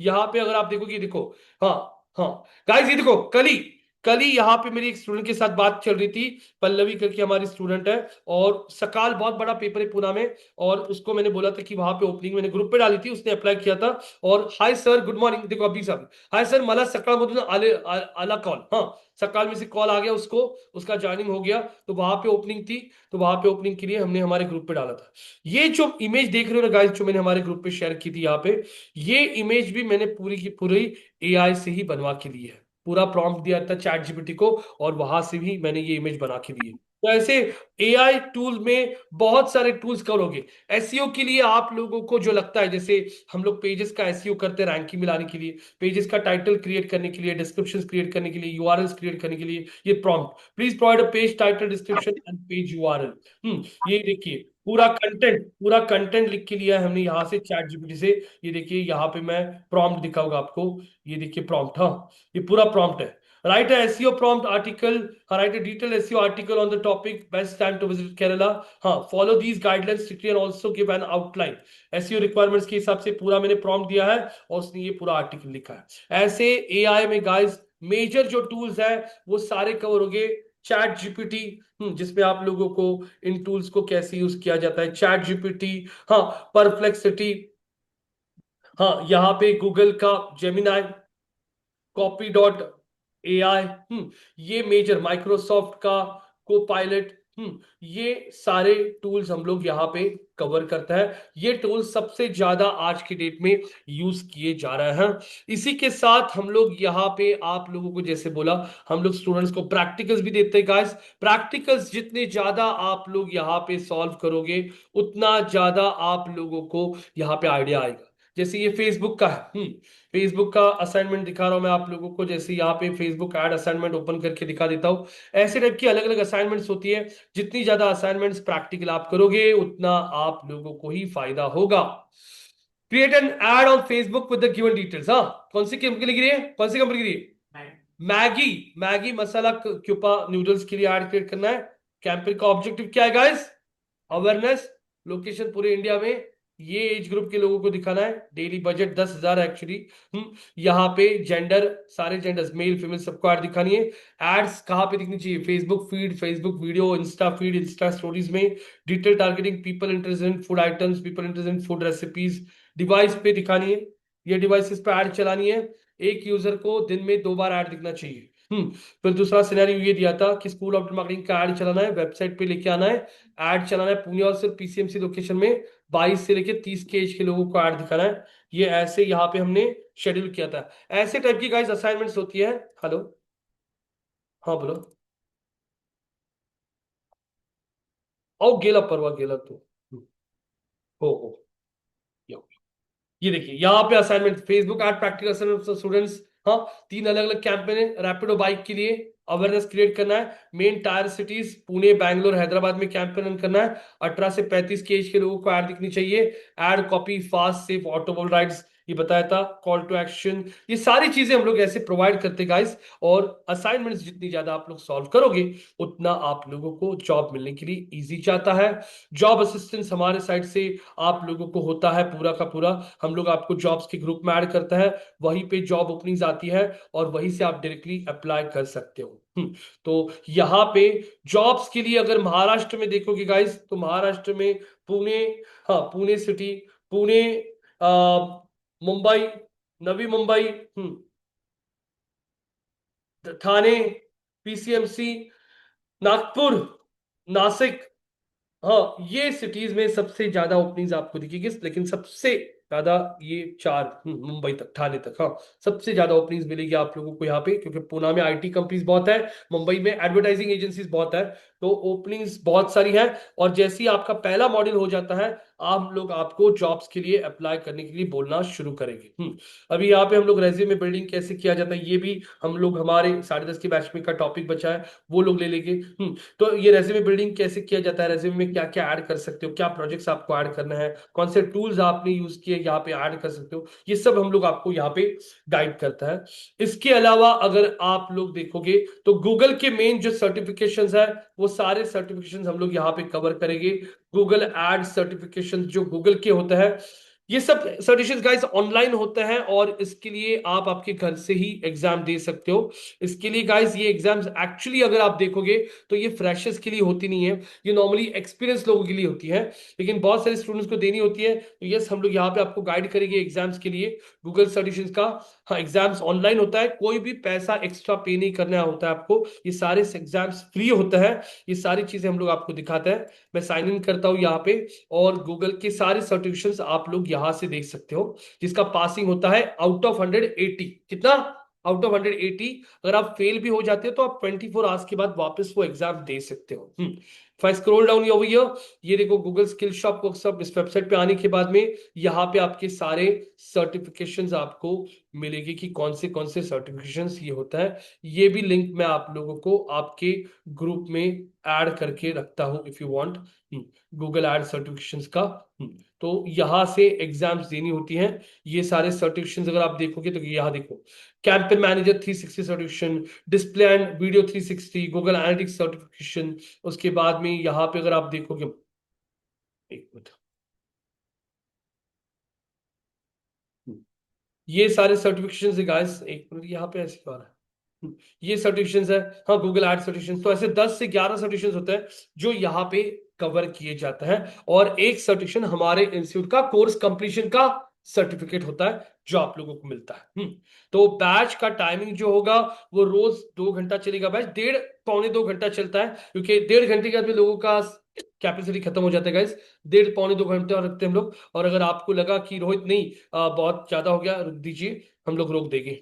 Speaker 1: यहाँ पे अगर आप देखोगे, देखो, हाँ, हाँ गाइस ये देखो, कल ही यहाँ पे मेरी एक स्टूडेंट के साथ बात चल रही थी, पल्लवी करके हमारी स्टूडेंट है, और सकाल बहुत बड़ा पेपर है पुणे में, और उसको मैंने बोला था कि वहां पे ओपनिंग मैंने ग्रुप पे डाली थी, उसने अप्लाई किया था। और हाय सर गुड मॉर्निंग, देखो अभी सब, हाय सर मला सकाळ मधून आले आला कॉल, हाँ सकाल में से कॉल आ गया उसको, उसका ज्वाइनिंग हो गया, तो वहां पे ओपनिंग थी, तो वहां पे ओपनिंग के लिए हमने हमारे ग्रुप पे डाला था। ये जो इमेज देख रहे हो ना गाइस, जो मैंने हमारे ग्रुप पे शेयर की थी यहाँ पे, ये इमेज भी मैंने पूरी की पूरी एआई से ही बनवा के ली है। पूरा प्रॉम्प्ट दिया था चैट जीपीटी को, और वहां से भी मैंने ये इमेज बना के दी है। तो ऐसे एआई टूल में बहुत सारे टूल्स करोगे। एसईओ के लिए आप लोगों को जो लगता है, जैसे हम लोग पेजेस का एसईओ करते हैं रैंकिंग में लाने के लिए, पेजेस का टाइटल क्रिएट करने के लिए, डिस्क्रिप्शन क्रिएट करने के लिए, यूआरएल्स क्रिएट करने के लिए, ये prompt please provide a page title description and page URL. ये देखिए पूरा कंटेंट लिख के लिया है हमने यहाँ से चैट जीपीटी से। ये देखिए यहाँ पे मैं प्रॉम्प्ट दिखाऊंगा आपको, ये देखिए प्रॉम्प्ट, हाँ ये पूरा प्रॉम्प्ट है। Right a SEO prompt article, write a detailed SEO article on the topic, best time to visit Kerala, हाँ follow these guidelines strictly and also give an outline। SEO requirements के हिसाब से पूरा मैंने प्रॉम्प्ट दिया है, और उसने ये पूरा आर्टिकल लिखा है। ऐसे एआई में गाइस मेजर जो टूल्स है वो सारे कवर हो गए। चैट जीपीटी, जिसमें आप लोगों को इन टूल्स को कैसे यूज किया जाता है, चैट जीपीटी, हाँ परप्लेक्सिटी, हाँ यहाँ पे गूगल का जेमिनाई, कॉपी डॉट एआई, ये मेजर माइक्रोसॉफ्ट का को पायलट, ये सारे टूल्स हम लोग यहाँ पे कवर करता है। ये टूल्स सबसे ज्यादा आज की डेट में यूज किए जा रहे हैं। इसी के साथ हम लोग यहाँ पे आप लोगों को जैसे बोला, हम लोग स्टूडेंट्स को प्रैक्टिकल्स भी देते हैं गाइस। प्रैक्टिकल्स जितने ज्यादा आप लोग यहाँ पे सॉल्व करोगे, उतना ज्यादा आप लोगों को यहाँ पे आइडिया आएगा। जैसे ये फेसबुक का है, फेसबुक का असाइनमेंट दिखा रहा हूं मैं आप लोगों को, जैसे यहाँ पे फेसबुक एड असाइनमेंट ओपन करके दिखा देता हूँ। ऐसे टाइप की अलग अलग असाइनमेंट्स होती है। जितनी ज्यादा असाइनमेंट्स प्रैक्टिकल आप करोगे, उतना आप लोगों को ही फायदा होगा। Create an ad on Facebook with the given details, हाँ कौन सी कंपनी के लिए, कौन सी कंपनी के लिए, मैगी, मैगी मसाला क्यूपा नूडल्स के लिए ऐड क्रिएट करना है। कैंपेन का ऑब्जेक्टिव क्या है गाइस, अवेयरनेस, लोकेशन पूरे इंडिया में, ये एज ग्रुप के लोगों को दिखाना है। Daily budget 10,000 actually. यहाँ पे जेंडर, सारे जेंडर्स मेल फीमेल सबको ऐड दिखानी है। एड्स कहाँ पे दिखनी चाहिए, Facebook feed, Facebook video, Insta feed, Insta stories में। Detail targeting, people interested in food items, people interested in food recipes. Device पे दिखानी है, ये डिवाइसेस पे ऐड चलानी है। एक यूजर को दिन में 2 बार ऐड दिखना चाहिए। फिर दूसरा सिनेरियो ये दिया था कि स्कूल ऑफ मार्केटिंग का ऐड चलाना है, वेबसाइट पे लेके आना है, ऐड चलाना है पुणे और सिर्फ पीसीएमसी लोकेशन में। 22 से लेके 30 के एज के लोगों को ऐड दिखाना है। ये ऐसे यहाँ पे हमने शेड्यूल किया था। ऐसे टाइप की गाइस असाइनमेंट्स होती है। हेलो, हाँ बोलो। आओ गेला परवा गेला तो, हो ये देखिए यहाँ पे assignment, Facebook ad practical assignment students, हाँ 3 अलग अलग कैंपेन है। रैपिडो बाइक के लिए अवेयरनेस क्रिएट करना है, main tyre cities Pune Bangalore Hyderabad में कैंपेन रन करना है। 18 से 35 के एज के लोगों को ऐड दिखनी चाहिए। Ad copy fast safe automobile rides, ये बताया था। कॉल टू एक्शन, ये सारी चीजें हम लोग ऐसे प्रोवाइड करते गाइस। और असाइनमेंट्स जितनी ज्यादा आप लोग सॉल्व करोगे, उतना आप लोगों को जॉब मिलने के लिए इजी जाता है। जॉब असिस्टेंस हमारे साइड से आप लोगों को होता है पूरा का पूरा। हम लोग आपको जॉब्स के ग्रुप में ऐड करता है, वहीं पे जॉब ओपनिंग्स आती है, और वहीं से आप डायरेक्टली अप्लाई कर सकते हो। तो यहाँ पे जॉब्स के लिए अगर महाराष्ट्र में देखोगे गाइस, तो महाराष्ट्र में पुणे, हाँ पुणे सिटी, पुणे, मुंबई, नवी मुंबई, ठाणे, पीसीएमसी, नागपुर, नासिक, हाँ ये सिटीज में सबसे ज्यादा ओपनिंग्स आपको दिखेगी। लेकिन सबसे ज्यादा ये चार, मुंबई तक, ठाणे तक, हाँ सबसे ज्यादा ओपनिंग्स मिलेगी आप लोगों को यहाँ पे, क्योंकि पुणे में आईटी कंपनीज बहुत है, मुंबई में एडवर्टाइजिंग एजेंसीज बहुत है, तो ओपनिंग्स बहुत सारी हैं। और जैसे ही आपका पहला मॉड्यूल हो जाता है, आप लोग आपको जॉब्स के लिए अप्लाई करने के लिए बोलना शुरू करेंगे। अभी यहाँ पे हम लोग रेज्यूमे बिल्डिंग कैसे किया जाता है, ये भी हम लोग हमारे 10:30 के बैच में का टॉपिक बचा है, वो लोग ले लेंगे। तो ये रेज्यूमे बिल्डिंग कैसे किया जाता है, रेज्यूमे में क्या क्या ऐड कर सकते हो, क्या प्रोजेक्ट्स आपको ऐड करना है, कौन से टूल्स आपने यूज किए यहाँ पे ऐड कर सकते हो, ये सब हम लोग आपको यहाँ पे गाइड करता है। इसके अलावा अगर आप लोग देखोगे तो गूगल के मेन जो सर्टिफिकेशंस है वो सारे सर्टिफिकेशंस हम लोग यहाँ पे कवर करेंगे। गूगल एड सर्टिफिकेशन जो गूगल के होता है, ये सब सर्टिफिकेशन गाइस ऑनलाइन होते हैं और इसके लिए आप आपके घर से ही एग्जाम दे सकते हो। इसके लिए गाइस ये एग्जाम्स एक्चुअली अगर आप देखोगे तो ये फ्रेशर्स के लिए होती नहीं है, ये नॉर्मली एक्सपीरियंस लोगों के लिए होती है, लेकिन बहुत सारे स्टूडेंट्स को देनी होती है। तो यस, हम लोग यहाँ पे आपको गाइड करेंगे एग्जाम्स के लिए गूगल सर्टिफिकेशन का। हाँ, एग्जाम्स ऑनलाइन होता है, कोई भी पैसा एक्स्ट्रा पे नहीं करना होता है आपको, ये सारे एग्जाम्स फ्री होता है। ये सारी चीजें हम लोग आपको दिखाते हैं। मैं साइन इन करता हूँ यहाँ पे, और गूगल के सारे सर्टिफिकेशंस आप लोग यहां से देख सकते हो, जिसका पासिंग होता है आउट ऑफ 180। कितना? Out of 180। अगर आप फेल भी हो जाते हो तो आप 24 आवर्स के बाद वापस वो एग्जाम दे सकते हो। if I scroll down over here, ये देखो गूगल स्किल शॉप को सब इस वेबसाइट पे आने के बाद में यहाँ पे आपके सारे सर्टिफिकेशंस आपको मिलेगी कि कौन से सर्टिफिकेशंस ये होता है। ये भी लिंक मैं आप लोगों को आपके ग्रुप में ऐड करके रखता हूं if you want, Google ad certifications का। तो यहां से एग्जाम्स देनी होती हैं। ये सारे सर्टिफिकेशंस अगर आप देखोगे तो यहाँ देखो, campaign manager 360 certification, display and video 360, Google analytics certification. उसके बाद में यहाँ पे अगर आप देखोगे, एक मिनट, ये सारे सर्टिफिकेशंस है गाइस, एक मिनट, यहाँ पे ऐसे आ रहा है। ये सर्टिफिकेशंस है। हाँ, गूगल एड सर्टिफिकेशन, तो ऐसे 10 से 11 सर्टिफिकेशंस होते हैं जो यहाँ पे कवर किए जाते हैं। और एक सर्टिफिकेशन हमारे इंस्टीट्यूट का कोर्स कंप्लीशन का सर्टिफिकेट होता है जो आप लोगों को मिलता है। तो बैच का टाइमिंग जो होगा वो रोज 2 घंटा चलेगा। बैच 1.5 पौने 2 घंटा चलता है, क्योंकि 1.5 घंटे के बाद में लोगों का कैपेसिटी खत्म हो जाता है गाइस। 1.5 पौने 2 घंटे और रखते हैं हम लोग। और अगर आपको लगा कि रोहित नहीं, बहुत ज्यादा हो गया, रुक दीजिए, हम लोग रोक देंगे।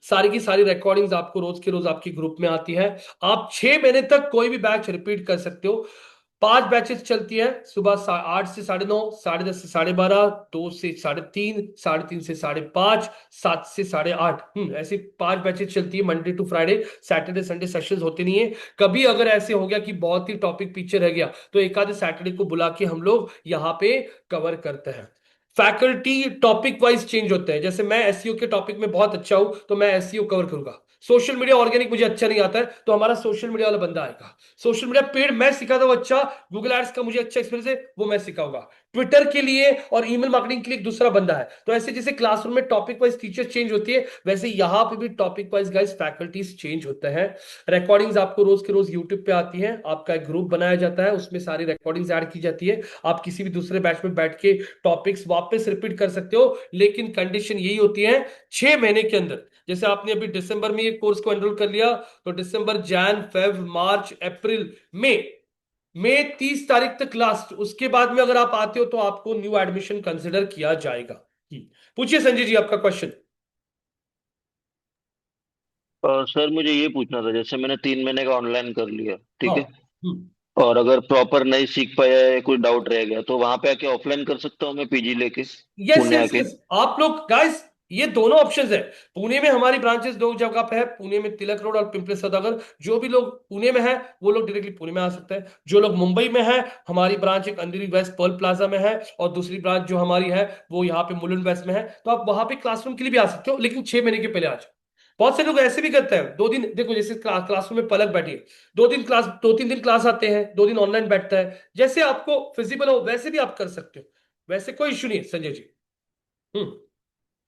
Speaker 1: सारी की सारी रिकॉर्डिंग्स आपको रोज के रोज आपके ग्रुप में आती है। आप 6 महीने तक कोई भी बैच रिपीट कर सकते हो। 5 बैचेस चलती है, सुबह 8 से 9:30, 10:30 से 12:30, 2 से 3:30, 3:30 से 5:30, 7 से 8:30। ऐसी 5 बैचेस चलती है Monday to Friday. Saturday Sunday sessions होते नहीं है। कभी अगर ऐसे हो गया कि बहुत ही टॉपिक पीछे रह गया तो एक आधे सैटरडे को बुला के हम लोग यहाँ पे कवर करते हैं। फैकल्टी टॉपिक वाइज चेंज होते हैं। जैसे मैं एसईओ के टॉपिक में बहुत अच्छा हूं तो मैं एसईओ कवर करूंगा। सोशल मीडिया ऑर्गेनिक मुझे अच्छा नहीं आता है तो हमारा सोशल मीडिया वाला बंदा आएगा। सोशल मीडिया पेड मैं सिखाता हूं अच्छा, गूगल एड्स का मुझे अच्छा एक्सपीरियंस है, वो मैं सिखाऊंगा। ट्विटर के लिए और ईमेल मार्केटिंग के लिए एक दूसरा बंदा है। तो ऐसे जैसे क्लासरूम में टॉपिक वाइज टीचर चेंज होती है, वैसे यहां पे भी topic wise guys faculties change होते हैं। रिकॉर्डिंग्स आपको रोज के रोज यूट्यूब पे आती है, आपका एक ग्रुप बनाया जाता है, उसमें सारी रिकॉर्डिंग्स ऐड की जाती है। आप किसी भी दूसरे बैच में बैठ के टॉपिक्स वापस रिपीट कर सकते हो, लेकिन कंडीशन यही होती है 6 महीने के अंदर। जैसे आपने अभी दिसंबर में ये कोर्स को एनरोल कर लिया, तो दिसंबर, जैन, फेब, मार्च, अप्रैल, मई, मई 30 तारीख तक लास्ट। उसके बाद में अगर आप आते हो तो आपको न्यू एडमिशन कंसिडर किया जाएगा। पूछिए संजय जी आपका क्वेश्चन।
Speaker 2: सर मुझे ये पूछना था, जैसे मैंने 3 महीने का ऑनलाइन कर लिया,
Speaker 1: हाँ।
Speaker 2: ठीक है, और अगर प्रॉपर नहीं सीख पाया या कोई डाउट रह गया तो वहां पे आके ऑफलाइन कर सकता हूँ मैं पीजी लेके,
Speaker 1: यस
Speaker 2: पुणे
Speaker 1: यस
Speaker 2: आके?
Speaker 1: यस, आप लोग गाइस, ये दोनों ऑप्शंस है। पुणे में हमारी ब्रांचेस 2 जगह पे है, पुणे में तिलक रोड और पिंपरी सौदागर। जो भी लोग पुणे में है वो लोग डायरेक्टली पुणे में आ सकते हैं। जो लोग मुंबई में है, हमारी ब्रांच एक अंधेरी वेस्ट पर्ल प्लाजा में है, और दूसरी ब्रांच जो हमारी है वो यहाँ पे मुलुंड वेस्ट में है। तो आप वहां पे क्लासरूम के लिए भी आ सकते हो, लेकिन 6 महीने के पहले आ जाओ। बहुत से लोग ऐसे भी करते हैं, 2 दिन देखो, जैसे क्लासरूम में पलक बैठी है, 2 दिन क्लास, 2-3 दिन क्लास आते हैं, 2 दिन ऑनलाइन बैठता है। जैसे आपको फिजिबल हो वैसे भी आप कर सकते हो, वैसे कोई इश्यू नहीं है संजय जी। हम्म।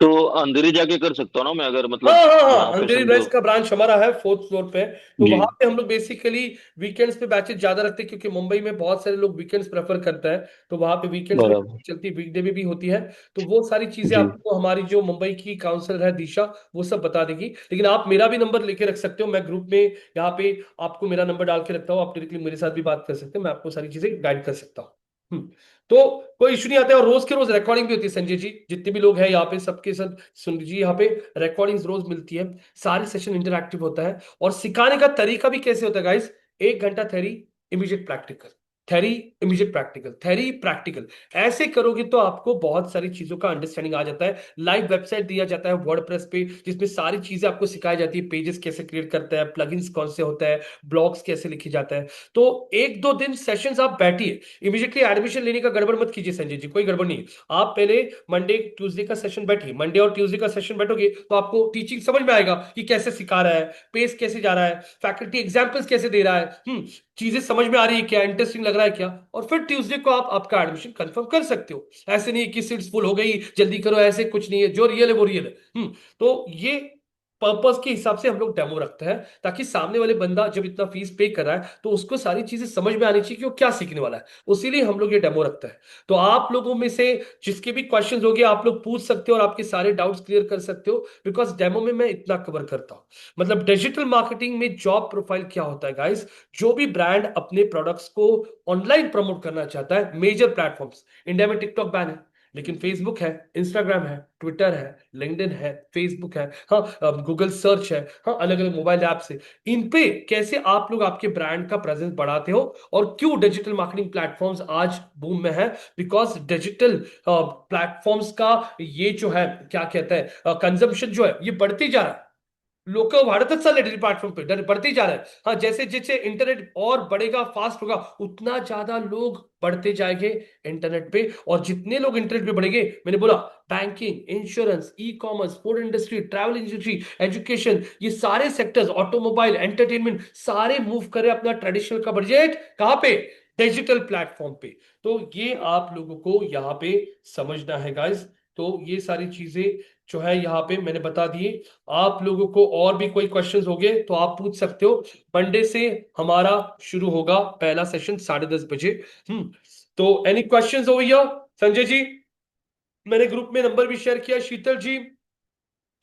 Speaker 2: तो अंधेरी जाके कर सकता हूँ ना मैं, अगर
Speaker 1: हाँ
Speaker 2: मतलब
Speaker 1: हाँ हाँ,
Speaker 2: वहां पे
Speaker 1: अंधेरी
Speaker 2: समझो?
Speaker 1: वेस्ट का ब्रांच हमारा है 4th फ्लोर पे। तो
Speaker 2: जी।
Speaker 1: वहां पे हम लोग बेसिकली वीकेंड्स पे बैचेस ज्यादा रखते हैं, क्योंकि मुंबई में बहुत सारे लोग वीकेंड्स प्रेफर करते हैं। तो वहां पे वीकेंड्स में
Speaker 2: बराबर।
Speaker 1: चलती, वीकडे में भी होती है। तो वो सारी चीजें
Speaker 2: जी।
Speaker 1: आपको हमारी जो मुंबई की काउंसलर है दिशा, वो सब बता देगी। लेकिन आप मेरा भी नंबर लेके रख सकते हो, मैं ग्रुप में यहाँ पे आपको मेरा नंबर डाल के रखता हूँ, आप डायरेक्टली मेरे साथ भी बात कर सकते हो, मैं आपको सारी चीजें गाइड कर सकता हूँ। तो कोई इशू नहीं आता है। और रोज के रोज रिकॉर्डिंग भी होती है संजय जी, जितने भी लोग हैं यहाँ पे सबके साथ सुन लीजिए, यहाँ पे रिकॉर्डिंग्स रोज मिलती है। सारे सेशन इंटरैक्टिव होता है, और सिखाने का तरीका भी कैसे होता है गाइस, 1 घंटा theory, immediate practical. Theory immediate practical, theory practical, ऐसे करोगे तो आपको बहुत सारी चीजों का अंडरस्टैंडिंग आ जाता है। लाइव वेबसाइट दिया जाता है वर्डप्रेस पे, जिसमें सारी चीजें आपको सिखाई जाती है, पेजेस कैसे क्रिएट करता है, प्लगइन्स कौन से होता है, ब्लॉग्स कैसे लिखे जाता है। तो एक दो दिन सेशंस आप बैठिए, इमीडिएटली एडमिशन लेने का गड़बड़ मत कीजिए संजय जी, कोई गड़बड़ नहीं है। आप पहले मंडे ट्यूसडे का सेशन बैठिए, मंडे और ट्यूसडे का सेशन बैठोगे तो आपको टीचिंग समझ में आएगा कि कैसे सिखा रहा है, पेस कैसे जा रहा है, फैकल्टी एग्जाम्पल्स कैसे दे रहा है, चीजें समझ में आ रही है क्या, इंटरेस्टिंग लग रहा है क्या, और फिर ट्यूसडे को आप आपका एडमिशन कंफर्म कर सकते हो। ऐसे नहीं कि सीट्स फुल हो गई जल्दी करो, ऐसे कुछ नहीं है, जो रियल है वो रियल है। तो ये पर्पस के हिसाब से हम लोग डेमो रखते हैं, ताकि सामने वाले बंदा जब इतना फीस पे कर रहा है तो उसको सारी चीजें समझ में आनी चाहिए कि वो क्या सीखने वाला है, उसीलिए हम लोग ये डेमो रखते हैं। तो आप लोगों में से जिसके भी क्वेश्चंस होंगे आप लोग पूछ सकते हो और आपके सारे डाउट्स क्लियर कर सकते हो, बिकॉज डेमो में मैं इतना कवर करता हूं। मतलब डिजिटल मार्केटिंग में जॉब प्रोफाइल क्या होता है गाइस, जो भी ब्रांड अपने प्रोडक्ट्स को ऑनलाइन प्रमोट करना चाहता है, मेजर प्लेटफॉर्म्स, इंडिया में टिकटॉक बैन है, लेकिन फेसबुक है, इंस्टाग्राम है, ट्विटर है, लिंक्डइन है, फेसबुक है, हाँ गूगल सर्च है, हाँ अलग अलग मोबाइल ऐप्स है, इन पे कैसे आप लोग आपके ब्रांड का प्रेजेंस बढ़ाते हो, और क्यों डिजिटल मार्केटिंग प्लेटफॉर्म्स आज बूम में है, बिकॉज डिजिटल प्लेटफॉर्म्स का ये जो है क्या कहते हैं कंजम्पशन जो है ये बढ़ते जा रहा है। लोग वाढतच चाललंय डिजिटल प्लेटफॉर्म पे, बढ़ते ही जा रहा है। हाँ जैसे जैसे इंटरनेट और बढ़ेगा, फास्ट होगा, उतना ज्यादा लोग बढ़ते जाएंगे इंटरनेट पे, और जितने लोग इंटरनेट पे बढ़ेंगे, मैंने बोला banking, insurance, e commerce, food industry, travel industry, education, ये सारे सेक्टर्स, ऑटोमोबाइल, एंटरटेनमेंट, सारे मूव करे अपना ट्रेडिशनल का बजट कहां पे, डिजिटल प्लेटफॉर्म पे। तो ये आप लोगों को यहाँ पे समझना है गाइस। तो ये सारी चीजें जो है यहाँ पे मैंने बता दी। आप लोगों को और भी कोई क्वेश्चंस होंगे तो आप पूछ सकते हो। मंडे से हमारा शुरू होगा पहला सेशन 10:30 बजे। तो any questions over here Sanjay ji? मैंने ग्रुप में नंबर भी शेयर किया, शीतल जी।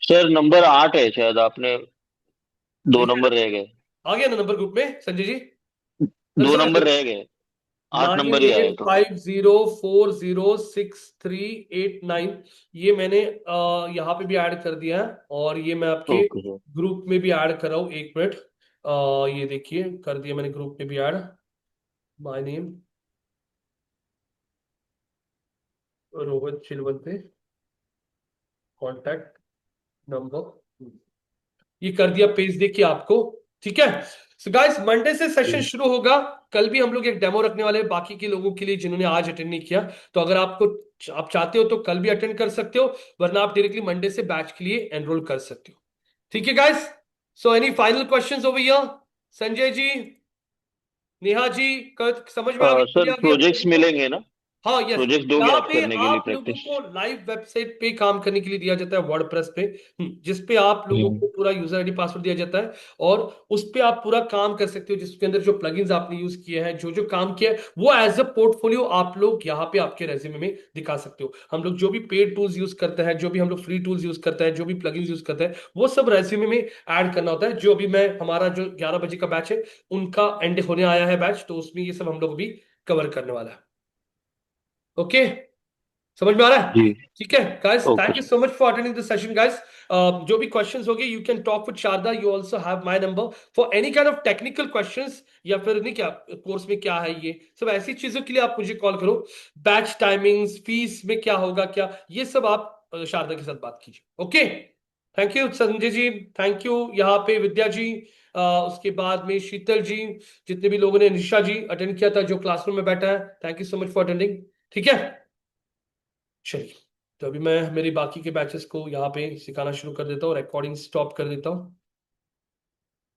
Speaker 2: सर नंबर 8 है शायद, आपने दो
Speaker 1: भेजा?
Speaker 2: नंबर रह गए।
Speaker 1: आ गया ना नंबर ग्रुप में संजय जी?
Speaker 2: दो
Speaker 1: दरअसल
Speaker 2: नंबर रह गए, 8 नंबर ही आए
Speaker 1: 9850406389, ये मैंने यहाँ पे भी ऐड कर दिया है, और ये मैं आपके
Speaker 2: ओके सर।
Speaker 1: ग्रुप में भी ऐड कर रहा हूँ, एक मिनट। ये देखिए कर दिया मैंने ग्रुप में भी add, my name Rohit Chilwante, contact number, ये कर दिया पेज देखिए आपको। ठीक है, सो गाइस मंडे से सेशन शुरू होगा। कल भी हम लोग एक डेमो रखने वाले हैं बाकी के लोगों के लिए जिन्होंने आज अटेंड नहीं किया। तो अगर आपको आप चाहते हो तो कल भी अटेंड कर सकते हो, वरना आप डायरेक्टली मंडे से बैच के लिए एनरोल कर सकते हो। ठीक है guys, so any final questions over here? Sanjay ji, Neha ji, समझ में आ गया,
Speaker 2: सर
Speaker 1: क्लियर आ गया
Speaker 2: प्रोजेक्ट्स
Speaker 1: आपको?
Speaker 2: मिलेंगे ना?
Speaker 1: हाँ यस।
Speaker 2: प्रोजेक्ट दोगे
Speaker 1: यहाँ
Speaker 2: आप
Speaker 1: पे
Speaker 2: करने के लिए
Speaker 1: आप लोगों
Speaker 2: प्रैक्टिस?
Speaker 1: को लाइव वेबसाइट पे काम करने के लिए दिया जाता है वर्डप्रेस पे, जिस पे आप लोगों को पूरा यूजर आईडी पासवर्ड दिया जाता है, और उस पे आप पूरा काम कर सकते हो, जिसके अंदर जो प्लगइन्स आपने यूज किए हैं, जो जो काम किया है, वो एज अ पोर्टफोलियो आप लोग यहाँ पे आपके रेज्यूमे में दिखा सकते हो। हम लोग जो भी पेड टूल्स यूज करते हैं, जो भी हम लोग फ्री टूल्स यूज करते हैं, जो भी प्लगइन्स यूज करते हैं, वो सब रेज्यूमे में ऐड करना होता है। जो अभी मैं हमारा जो 11 बजे का बैच है उनका एंड होने आया है बैच, तो उसमें ये सब हम लोग भी कवर करने वाला है। ओके, समझ में आ रहा है?
Speaker 2: जी।
Speaker 1: ठीक है guys,
Speaker 2: okay
Speaker 1: thank you
Speaker 2: sir.
Speaker 1: So much for attending this session guys. जो भी क्वेश्चंस होंगे you can talk with Sharda, you also have my number for any kind of technical questions, या फिर नहीं क्या कोर्स में क्या है, ये सब ऐसी चीजों के लिए आप मुझे कॉल करो। बैच टाइमिंग्स, फीस में क्या होगा क्या, ये सब आप शारदा के साथ बात कीजिए। Okay, thank you Sanjay ji, thank you यहाँ पे विद्या जी, उसके बाद में शीतल जी, जितने भी लोगों ने, निशा जी अटेंड किया था जो क्लासरूम में बैठा है, thank you so much for attending. ठीक है, चलिए, तो अभी मैं मेरे बाकी के बैचेस को यहाँ पे सिखाना शुरू कर देता हूँ, रिकॉर्डिंग स्टॉप कर देता हूँ।